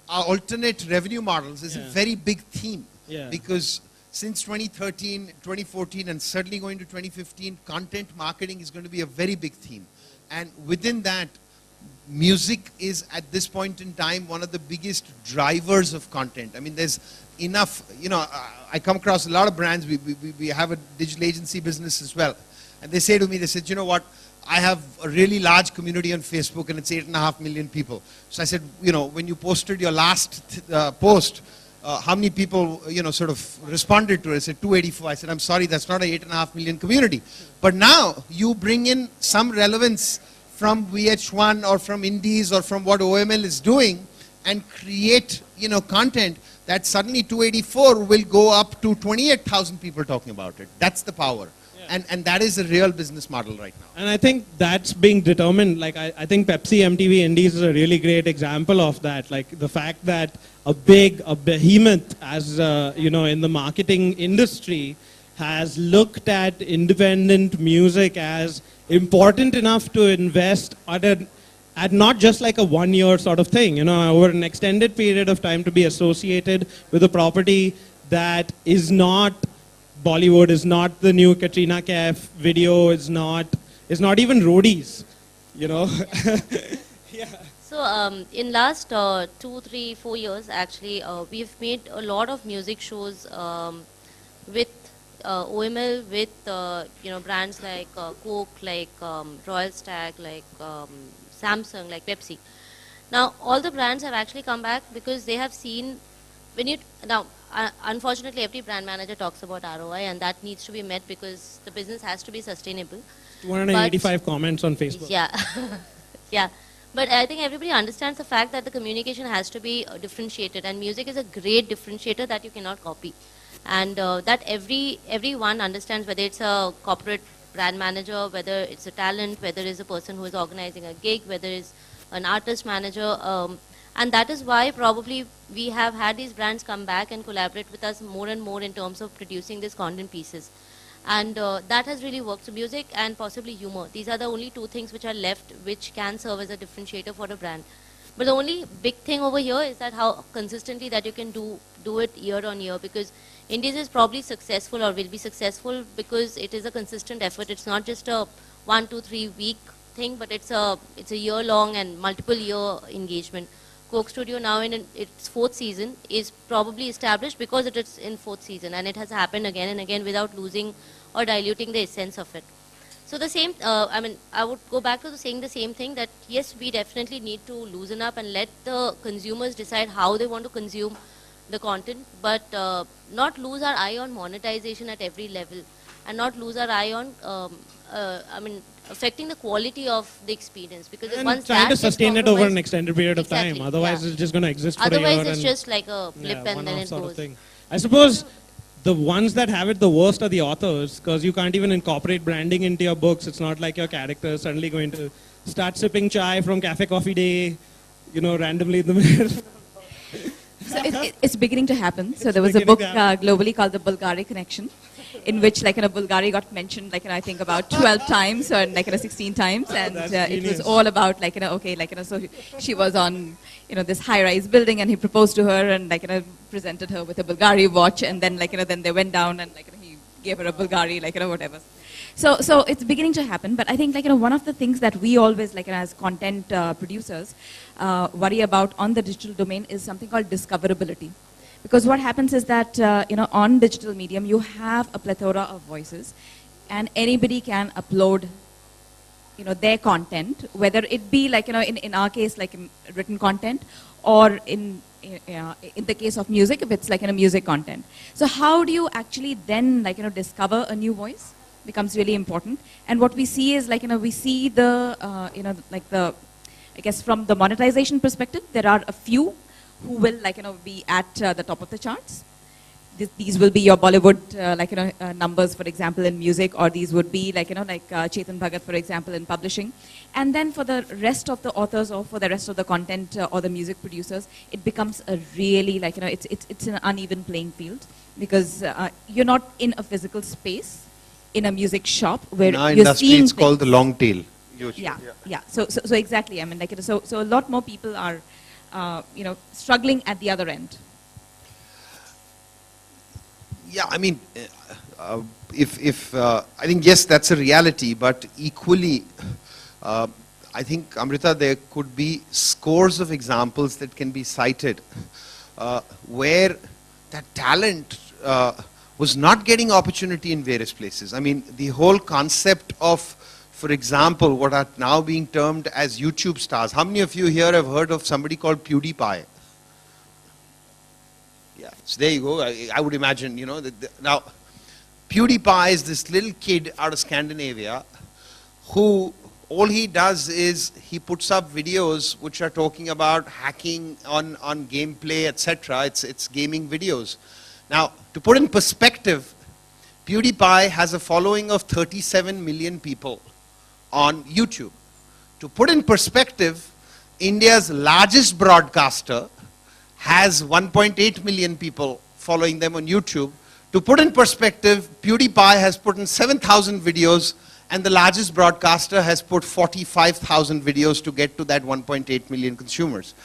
Speaker 3: our alternate revenue models is a
Speaker 1: Yeah.
Speaker 3: very big theme.
Speaker 1: Yeah.
Speaker 3: Because since 2013, 2014, and certainly going to 2015, content marketing is going to be a very big theme. And within that, music is at this point in time one of the biggest drivers of content. I mean, there's enough, I come across a lot of brands, we have a digital agency business as well. And they say to me, they said, you know what, I have a really large community on Facebook and it's 8.5 million people. So I said, when you posted your last post, how many people, sort of responded to it? I said 284. I said, I'm sorry, that's not an 8.5 million community. But now you bring in some relevance from VH1 or from Indies or from what OML is doing and create, content that suddenly 284 will go up to 28,000 people talking about it. That's the power. And that is a real business model right now.
Speaker 1: And I think that's being determined. Like I think Pepsi, MTV, Indies is a really great example of that. Like the fact that a behemoth, as in the marketing industry, has looked at independent music as important enough to invest at not just like a 1 year sort of thing, over an extended period of time to be associated with a property that is not Bollywood, is not the new Katrina Kaif video, is not even roadies, Yeah.
Speaker 4: So in last 2, 3, 4 years, actually, we've made a lot of music shows with OML, with brands like Coke, like Royal Stag, like Samsung, like Pepsi. Now, all the brands have actually come back because they have seen unfortunately, every brand manager talks about ROI, and that needs to be met because the business has to be sustainable.
Speaker 1: 285 comments on Facebook.
Speaker 4: Yeah, yeah. But I think everybody understands the fact that the communication has to be differentiated, and music is a great differentiator that you cannot copy. And that everyone understands, whether it's a corporate brand manager, whether it's a talent, whether it's a person who is organizing a gig, whether it's an artist manager. And that is why probably we have had these brands come back and collaborate with us more and more in terms of producing these content pieces. And that has really worked. So music and possibly humor. These are the only two things which are left which can serve as a differentiator for a brand. But the only big thing over here is that how consistently that you can do it year on year, because Indies is probably successful or will be successful because it is a consistent effort. It's not just a 1, 2, 3 week thing, but it's a year long and multiple year engagement. Coke Studio now in its 4th season is probably established because it is in 4th season, and it has happened again and again without losing or diluting the essence of it. So the same, I mean, I would go back to saying the same thing, that yes, we definitely need to loosen up and let the consumers decide how they want to consume the content, but not lose our eye on monetization at every level, and not lose our eye on, I mean, affecting the quality of the experience, because
Speaker 1: And
Speaker 4: once
Speaker 1: trying
Speaker 4: that
Speaker 1: to
Speaker 4: gets
Speaker 1: sustain it over an
Speaker 4: compromised-
Speaker 1: extended period of
Speaker 4: Exactly,
Speaker 1: time. Otherwise,
Speaker 4: yeah.
Speaker 1: it's just going to exist for a
Speaker 4: Otherwise,
Speaker 1: year
Speaker 4: it's
Speaker 1: and
Speaker 4: just like a blip and then
Speaker 1: one-off
Speaker 4: it
Speaker 1: sort of
Speaker 4: goes.
Speaker 1: thing. I suppose the ones that have it the worst are the authors, because you can't even incorporate branding into your books. It's not like your character is suddenly going to start sipping chai from Cafe Coffee Day, you know, randomly in the middle.
Speaker 2: So it's beginning to happen. So there was a
Speaker 1: beginning
Speaker 2: book
Speaker 1: to happen.
Speaker 2: globally called The Bulgari Connection, in which like Bulgari got mentioned I think about 12 times or 16 times, and
Speaker 1: That's
Speaker 2: it was
Speaker 1: genius.
Speaker 2: all about so she was on this high-rise building, and he proposed to her and presented her with a Bulgari watch, and then then they went down and he gave her a Bulgari whatever. So it's beginning to happen, but I think one of the things that we always as content producers worry about on the digital domain is something called discoverability. Because what happens is that on digital medium you have a plethora of voices, and anybody can upload their content, whether it be in our case written content, or in the case of music, if it's music content. So how do you actually then discover a new voice becomes really important. And what we see is we see the I guess from the monetization perspective, there are a few who will be at the top of the charts. These will be your Bollywood numbers, for example, in music, or these would be Chetan Bhagat, for example, in publishing. And then for the rest of the authors, or for the rest of the content or the music producers, it becomes a really it's an uneven playing field, because you're not in a physical space in a music shop where
Speaker 3: In our
Speaker 2: you're
Speaker 3: industry,
Speaker 2: seeing
Speaker 3: it's called the
Speaker 2: things.
Speaker 3: long tail.
Speaker 2: Yeah. So exactly. I mean, so a lot more people are, struggling at the other end.
Speaker 3: Yeah, I mean, if I think yes, that's a reality, but equally, I think Amrita, there could be scores of examples that can be cited where that talent was not getting opportunity in various places. I mean, the whole concept of, for example, what are now being termed as YouTube stars. How many of you here have heard of somebody called PewDiePie? Yeah, so there you go. I would imagine, now, PewDiePie is this little kid out of Scandinavia who, all he does is he puts up videos which are talking about hacking on gameplay, etc. It's gaming videos. Now, to put in perspective, PewDiePie has a following of 37 million people on YouTube. To put in perspective, India's largest broadcaster has 1.8 million people following them on YouTube. To put in perspective, PewDiePie has put in 7,000 videos, and the largest broadcaster has put 45,000 videos to get to that 1.8 million consumers.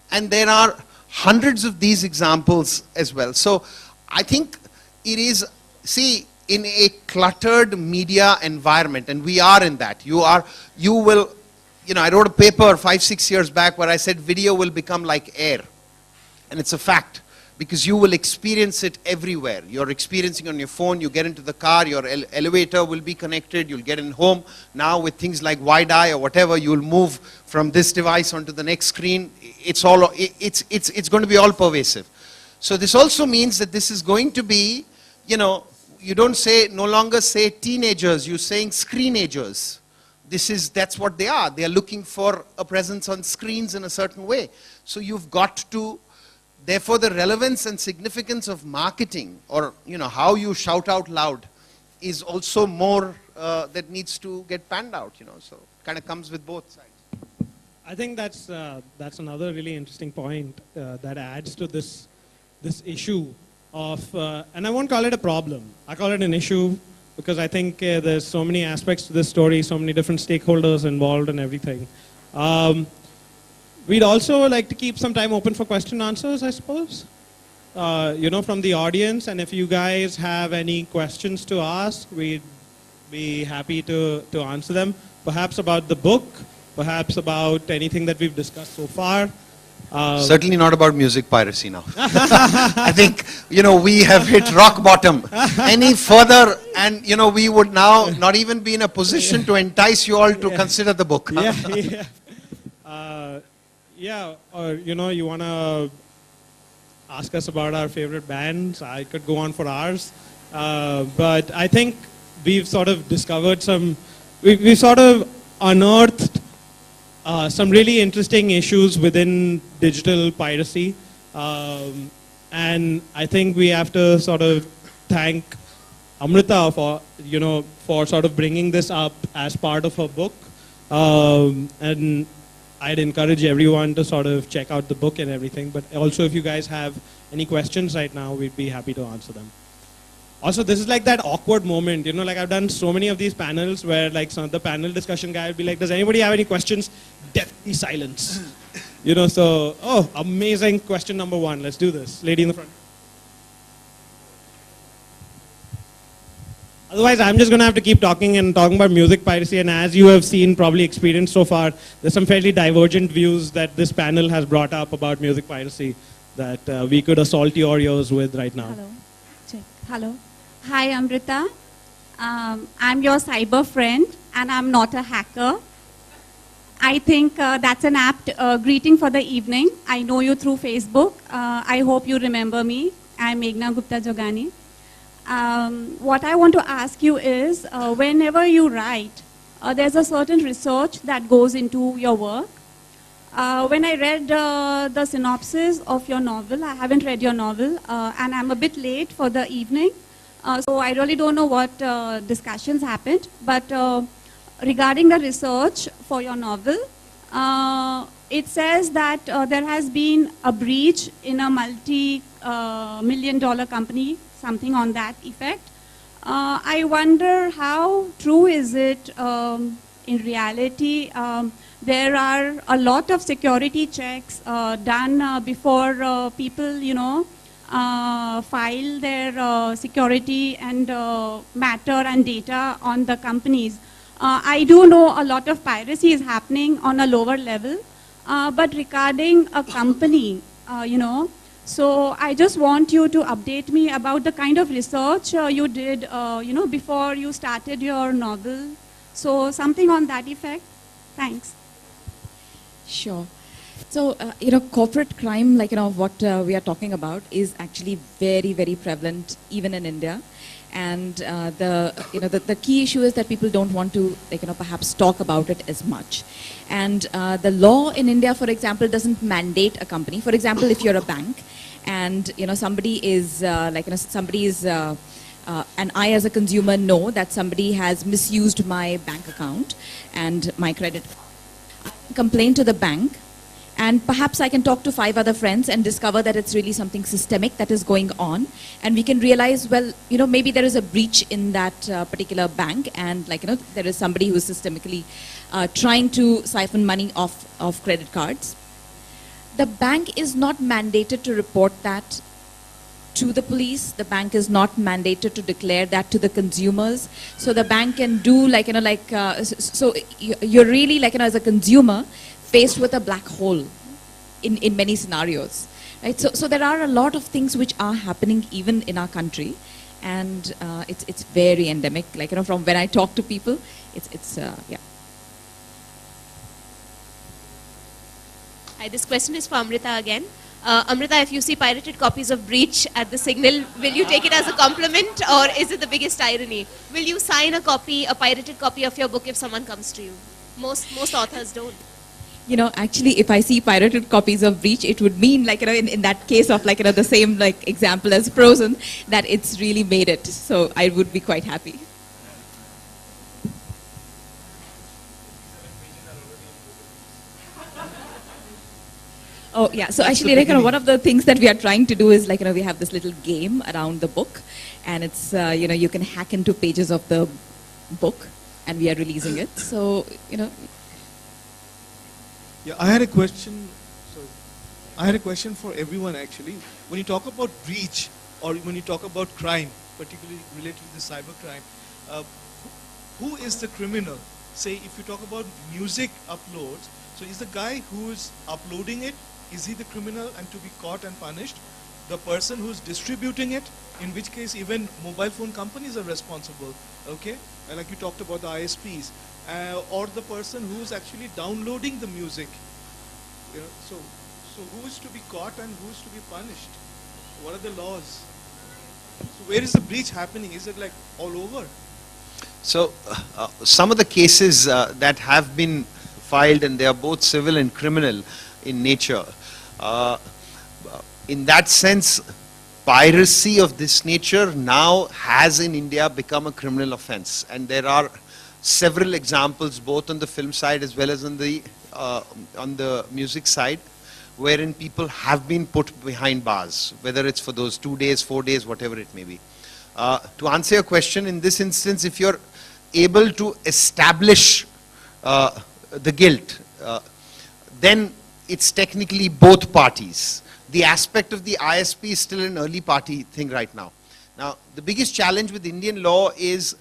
Speaker 3: And there are hundreds of these examples as well. So I think it is, see, in a cluttered media environment, and we are in that. I wrote a paper 5-6 years back where I said video will become like air. And it's a fact, because you will experience it everywhere. You're experiencing on your phone, you get into the car, your elevator will be connected, you'll get in home. Now with things like Wi-Fi or whatever, you'll move from this device onto the next screen. It's going to be all pervasive. So this also means that this is going to be, you no longer say teenagers, you're saying screenagers. That's what they are. They are looking for a presence on screens in a certain way. So you've got to, therefore the relevance and significance of marketing, or how you shout out loud, is also more that needs to get panned out, so kind of comes with both sides.
Speaker 1: I think that's another really interesting point that adds to this issue of, and I won't call it a problem. I call it an issue, because I think there's so many aspects to this story, so many different stakeholders involved and everything. We'd also like to keep some time open for question answers, I suppose, from the audience. And if you guys have any questions to ask, we'd be happy to answer them. Perhaps about the book, perhaps about anything that we've discussed so far.
Speaker 3: Certainly not about music piracy now. I think we have hit rock bottom. Any further, and we would now not even be in a position to entice you all to consider the book.
Speaker 1: Or you wanna ask us about our favorite bands? I could go on for hours, but I think we've sort of discovered we've sort of unearthed some really interesting issues within digital piracy. And I think we have to sort of thank Amrita for sort of bringing this up as part of her book. And I'd encourage everyone to sort of check out the book and everything. But also, if you guys have any questions right now, we'd be happy to answer them. Also, this is like that awkward moment, like I've done so many of these panels where like the panel discussion guy would be like, does anybody have any questions? Deathly silence. Amazing question number one. Let's do this. Lady in the front. Otherwise, I'm just going to have to keep talking about music piracy. And as you have seen, probably experienced so far, there's some fairly divergent views that this panel has brought up about music piracy that we could assault your ears with right now.
Speaker 5: Hello. Check. Hello. Hi, Amrita. I'm your cyber friend, and I'm not a hacker. I think that's an apt greeting for the evening. I know you through Facebook. I hope you remember me. I'm Meghna Gupta Jogani. What I want to ask you is, whenever you write, there's a certain research that goes into your work. When I read the synopsis of your novel, I haven't read your novel, and I'm a bit late for the evening, so I really don't know what discussions happened. But regarding the research for your novel, it says that there has been a breach in a multi-million-dollar company, something on that effect. I wonder how true is it in reality. There are a lot of security checks done before people, file their security and matter and data on the companies. I do know a lot of piracy is happening on a lower level, but regarding a company, so I just want you to update me about the kind of research you did, before you started your novel. So something on that effect. Thanks.
Speaker 2: Sure. So, corporate crime, what we are talking about is actually very, very prevalent even in India. And the key issue is that people don't want to, perhaps talk about it as much. And the law in India, for example, doesn't mandate a company. For example, if you're a bank and, somebody is, and I as a consumer know that somebody has misused my bank account and my credit card, I can complain to the bank. And perhaps I can talk to 5 other friends and discover that it's really something systemic that is going on. And we can realize, well, maybe there is a breach in that particular bank. And there is somebody who is systemically trying to siphon money off credit cards. The bank is not mandated to report that to the police. The bank is not mandated to declare that to the consumers. So the bank can do so you're really as a consumer, faced with a black hole in many scenarios, right? So there are a lot of things which are happening even in our country, and it's very endemic. From when I talk to people, it's yeah.
Speaker 6: Hi, this question is for Amrita again. Amrita, if you see pirated copies of Breach at the Signal, will you take it as a compliment, or is it the biggest irony? Will you sign a pirated copy of your book if someone comes to you? Most authors don't.
Speaker 2: Actually, if I see pirated copies of Breach, it would mean, in that case of, the same, example as Frozen, that it's really made it. So I would be quite happy. Oh, yeah. So actually, one of the things that we are trying to do is, we have this little game around the book. And it's, you can hack into pages of the book, and we are releasing it. So,
Speaker 7: Yeah, I had a question. Sorry. I had a question for everyone actually. When you talk about breach or when you talk about crime, particularly related to the cybercrime, who is the criminal? Say if you talk about music uploads, so is the guy who is uploading it, is he the criminal and to be caught and punished? the person who's distributing it, in which case even mobile phone companies are responsible, okay? Like you talked about the ISPs, or the person who's actually downloading the music. You know, so who is to be caught and who is to be punished? What are the laws? So where is the breach happening? Is it like all over?
Speaker 3: So some of the cases that have been filed, and they are both civil and criminal in nature, in that sense, piracy of this nature now has in India become a criminal offense, and there are several examples both on the film side as well as on the music side, wherein people have been put behind bars, whether it's for those 2 days, 4 days, whatever it may be. To answer your question, in this instance, if you're able to establish the guilt, then it's technically both parties. The aspect of the ISP is still an early party thing right now. Now, the biggest challenge with Indian law is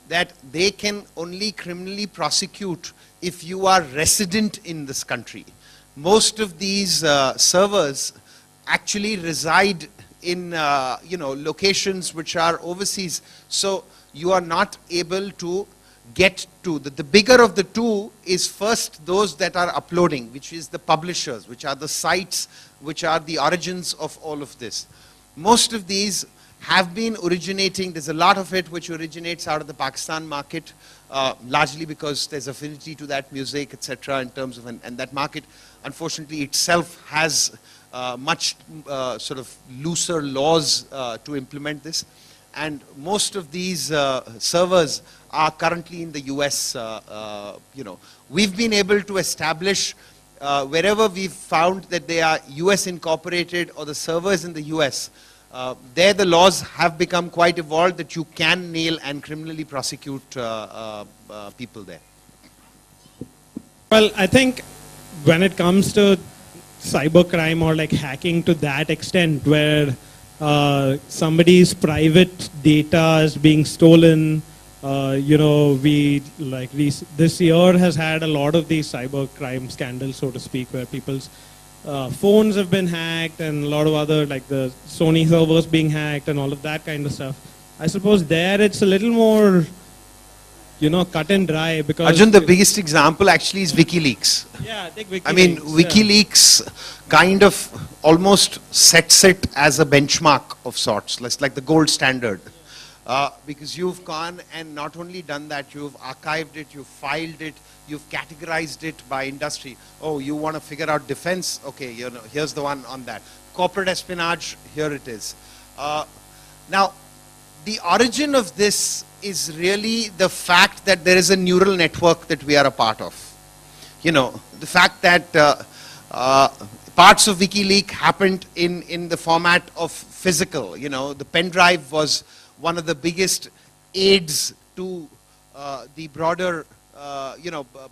Speaker 3: that they can only criminally prosecute if you are resident in this country. Most of these servers actually reside in locations which are overseas, so you are not able to get to the bigger of the two is first those that are uploading, which is the publishers, which are the sites, which are the origins of all of this. Most of these have been originating, there's a lot of it which originates out of the Pakistan market, largely because there's affinity to that music, etc. in terms of, and that market unfortunately itself has much sort of looser laws to implement this. And most of these servers are currently in the US. We've been able to establish wherever we've found that they are US incorporated or the servers in the US, there the laws have become quite evolved that you can nail and criminally prosecute people there.
Speaker 1: Well, I think when it comes to cybercrime or like hacking to that extent where somebody's private data is being stolen, this year has had a lot of these cybercrime scandals, so to speak, where people's phones have been hacked and a lot of other, like the Sony servers being hacked and all of that kind of stuff. I suppose there it's a little more, cut and dry because...
Speaker 3: Arjun, the biggest example actually is WikiLeaks.
Speaker 1: Yeah, I think WikiLeaks.
Speaker 3: I mean, WikiLeaks kind of almost sets it as a benchmark of sorts, like the gold standard. Because you've gone and not only done that, you've archived it, you've filed it, you've categorized it by industry. Oh, you want to figure out defense? Okay, here's the one on that. Corporate espionage, here it is. Now, the origin of this is really the fact that there is a neural network that we are a part of. The fact that parts of WikiLeaks happened in the format of physical. The pen drive was one of the biggest aids to the broader,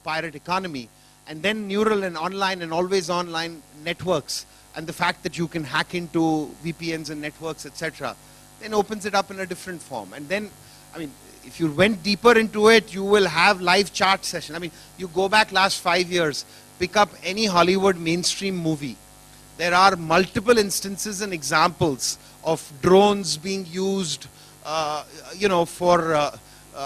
Speaker 3: pirate economy. And then neural and online and always online networks, and the fact that you can hack into VPNs and networks, etc., then opens it up in a different form. And then, I mean, if you went deeper into it, you will have live chat session. I mean, you go back last 5 years, pick up any Hollywood mainstream movie. There are multiple instances and examples of drones being used, for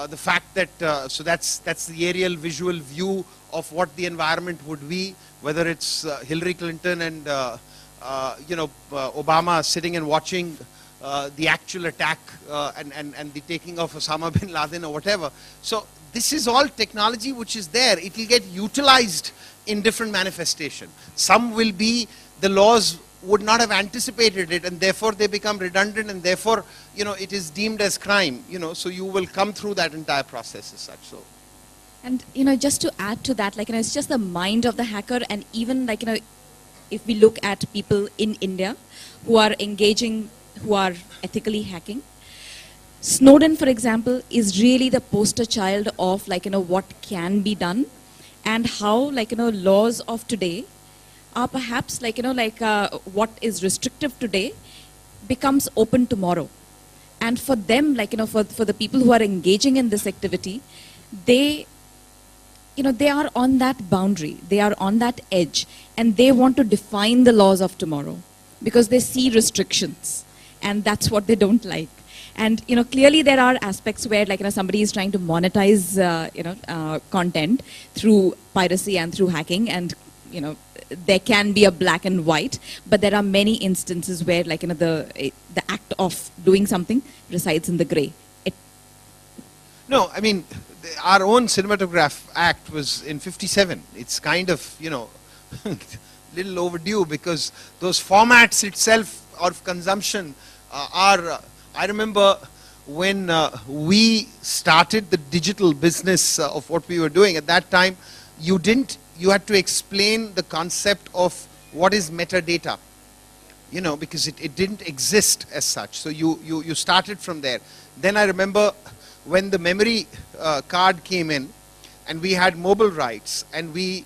Speaker 3: the fact that, so that's the aerial visual view of what the environment would be, whether it's Hillary Clinton and, Obama sitting and watching the actual attack and the taking of Osama bin Laden or whatever. So this is all technology which is there. It will get utilized in different manifestation. Some will be, the laws would not have anticipated it, and therefore they become redundant, and therefore, it is deemed as crime, so you will come through that entire process as such. So.
Speaker 2: And, just to add to that, it's just the mind of the hacker, and even if we look at people in India who are engaging, who are ethically hacking, Snowden, for example, is really the poster child of what can be done, and how laws of today are perhaps what is restrictive today becomes open tomorrow. And for them, for the people who are engaging in this activity, they are on that boundary, they are on that edge, and they want to define the laws of tomorrow. because they see restrictions, and that's what they don't like. And clearly there are aspects where, like, somebody is trying to monetize content through piracy and through hacking, and there can be a black and white, but there are many instances where, like, the act of doing something resides in the gray.
Speaker 3: No, I mean, our own Cinematograph Act was in 57. It's kind of, little overdue, because those formats itself of consumption are, I remember when we started the digital business of what we were doing, at that time, you had to explain the concept of what is metadata, because it didn't exist as such. So you started from there. Then I remember when the memory card came in, and we had mobile rights, and we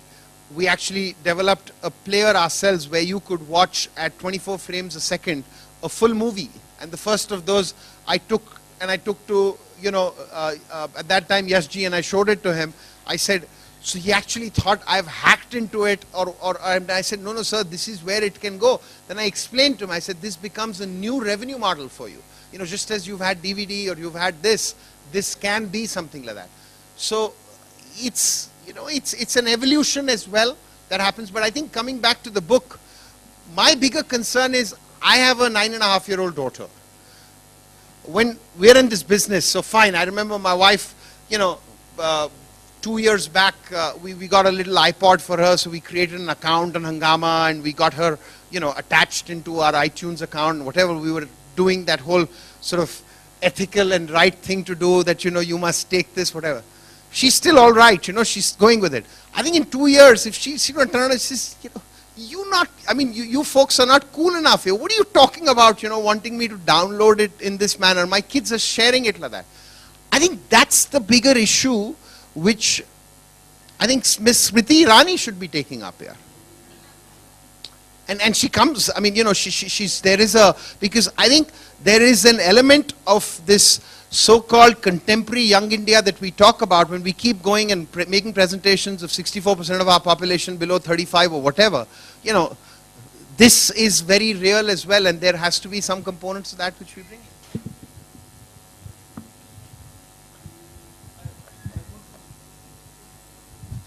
Speaker 3: actually developed a player ourselves where you could watch at 24 frames a second a full movie. And the first of those I took to, at that time, Yashji, and I showed it to him. I said, so he actually thought I've hacked into it, and I said, no, sir, this is where it can go. Then I explained to him, I said, this becomes a new revenue model for you. Just as you've had DVD or you've had this can be something like that. So it's an evolution as well that happens. But I think coming back to the book, my bigger concern is I have a 9.5-year-old daughter. When we're in this business, so fine, I remember my wife, 2 years back, we got a little iPod for her, so we created an account on Hungama, and we got her, attached into our iTunes account, whatever. We were doing that whole sort of ethical and right thing to do, that, you must take this, whatever. She's still all right, she's going with it. I think in 2 years, if she's going to turn around and says, you folks are not cool enough here. What are you talking about, wanting me to download it in this manner? My kids are sharing it like that. I think that's the bigger issue, which I think Miss Smriti Irani should be taking up here. And she comes, because I think there is an element of this so-called contemporary young India that we talk about when we keep going and making presentations of 64% of our population below 35 or whatever. This is very real as well, and there has to be some components of that which we bring in.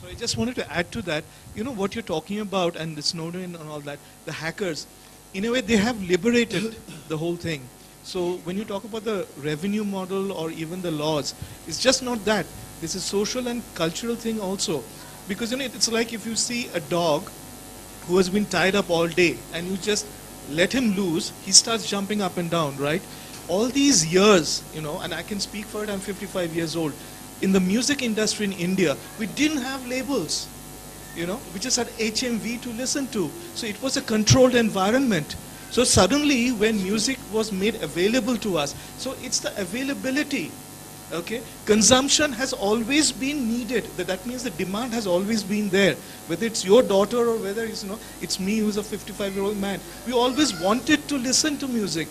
Speaker 7: So I just wanted to add to that, what you're talking about, and the Snowden and all that, the hackers, in a way they have liberated the whole thing. So when you talk about the revenue model or even the laws, it's just not that. This is social and cultural thing also. Because it's like if you see a dog who has been tied up all day and you just let him loose, he starts jumping up and down, right? All these years, and I can speak for it, I'm 55 years old. In the music industry in India, we didn't have labels. We just had HMV to listen to. So it was a controlled environment. So suddenly when music was made available to us, so it's the availability, okay? Consumption has always been needed. That means the demand has always been there. Whether it's your daughter or whether it's me who's a 55-year-old man. We always wanted to listen to music.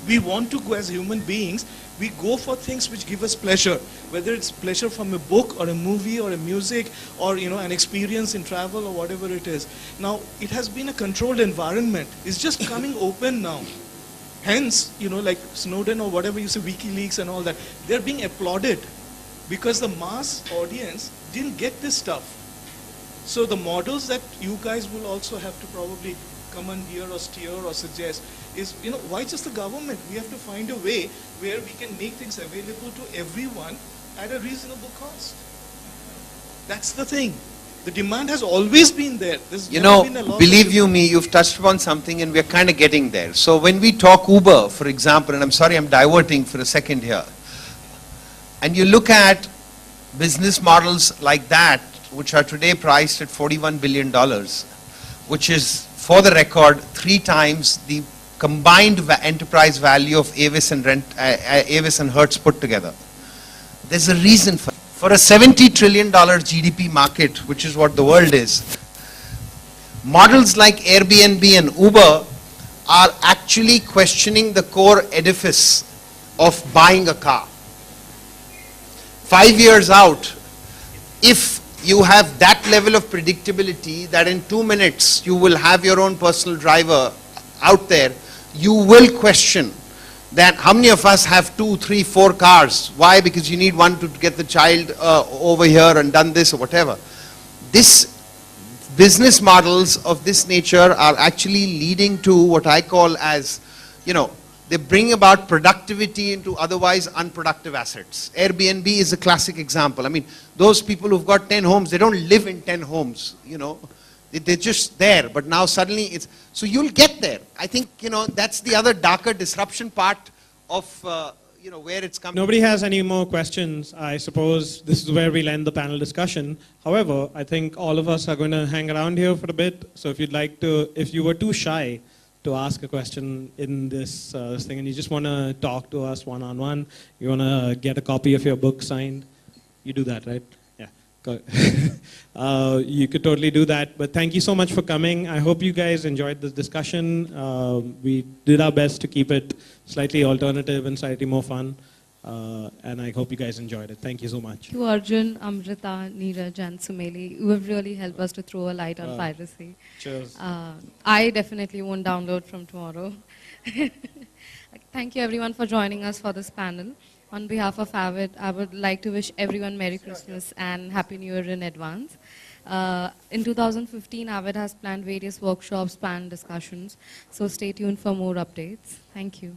Speaker 7: We want to go as human beings, we go for things which give us pleasure, whether it's pleasure from a book or a movie or a music or an experience in travel or whatever it is. Now, it has been a controlled environment. It's just coming open now. Hence, like Snowden or whatever you say, WikiLeaks and all that, they're being applauded because the mass audience didn't get this stuff. So the models that you guys will also have to probably commandeer or steer or suggest is, why just the government? We have to find a way where we can make things available to everyone at a reasonable cost. That's the thing. The demand has always been there.
Speaker 3: Believe you me, you've touched upon something and we're kind of getting there. So when we talk Uber, for example, and I'm sorry I'm diverting for a second here, and you look at business models like that, which are today priced at $41 billion, which is, for the record, 3 times the combined enterprise value of Avis and Hertz put together. There's a reason for a $70 trillion GDP market, which is what the world is. Models like Airbnb and Uber are actually questioning the core edifice of buying a car. 5 years out, if you have that level of predictability that in 2 minutes you will have your own personal driver, out there, you will question that how many of us have 2, 3, 4 cars? Why? Because you need one to get the child over here and done this or whatever. This business models of this nature are actually leading to what I call as, they bring about productivity into otherwise unproductive assets. Airbnb is a classic example. I mean, those people who've got 10 homes, they don't live in 10 homes, They're just there, but now suddenly it's, so you'll get there. I think, that's the other darker disruption part of, where it's coming.
Speaker 1: Nobody has any more questions. I suppose this is where we'll end the panel discussion. However, I think all of us are going to hang around here for a bit. So if you'd like to, if you were too shy to ask a question in this thing and you just want to talk to us one-on-one, you want to get a copy of your book signed, you do that, right? You could totally do that, but thank you so much for coming. I hope you guys enjoyed this discussion. We did our best to keep it slightly alternative and slightly more fun, and I hope you guys enjoyed it. Thank you so much.
Speaker 8: To Arjun, Amrita, Neeraj and Sumeli, who have really helped us to throw a light on piracy.
Speaker 1: Cheers.
Speaker 8: I definitely won't download from tomorrow. Thank you everyone for joining us for this panel. On behalf of Avid, I would like to wish everyone Merry Christmas and Happy New Year in advance. In 2015, Avid has planned various workshops, panel discussions, so stay tuned for more updates. Thank you.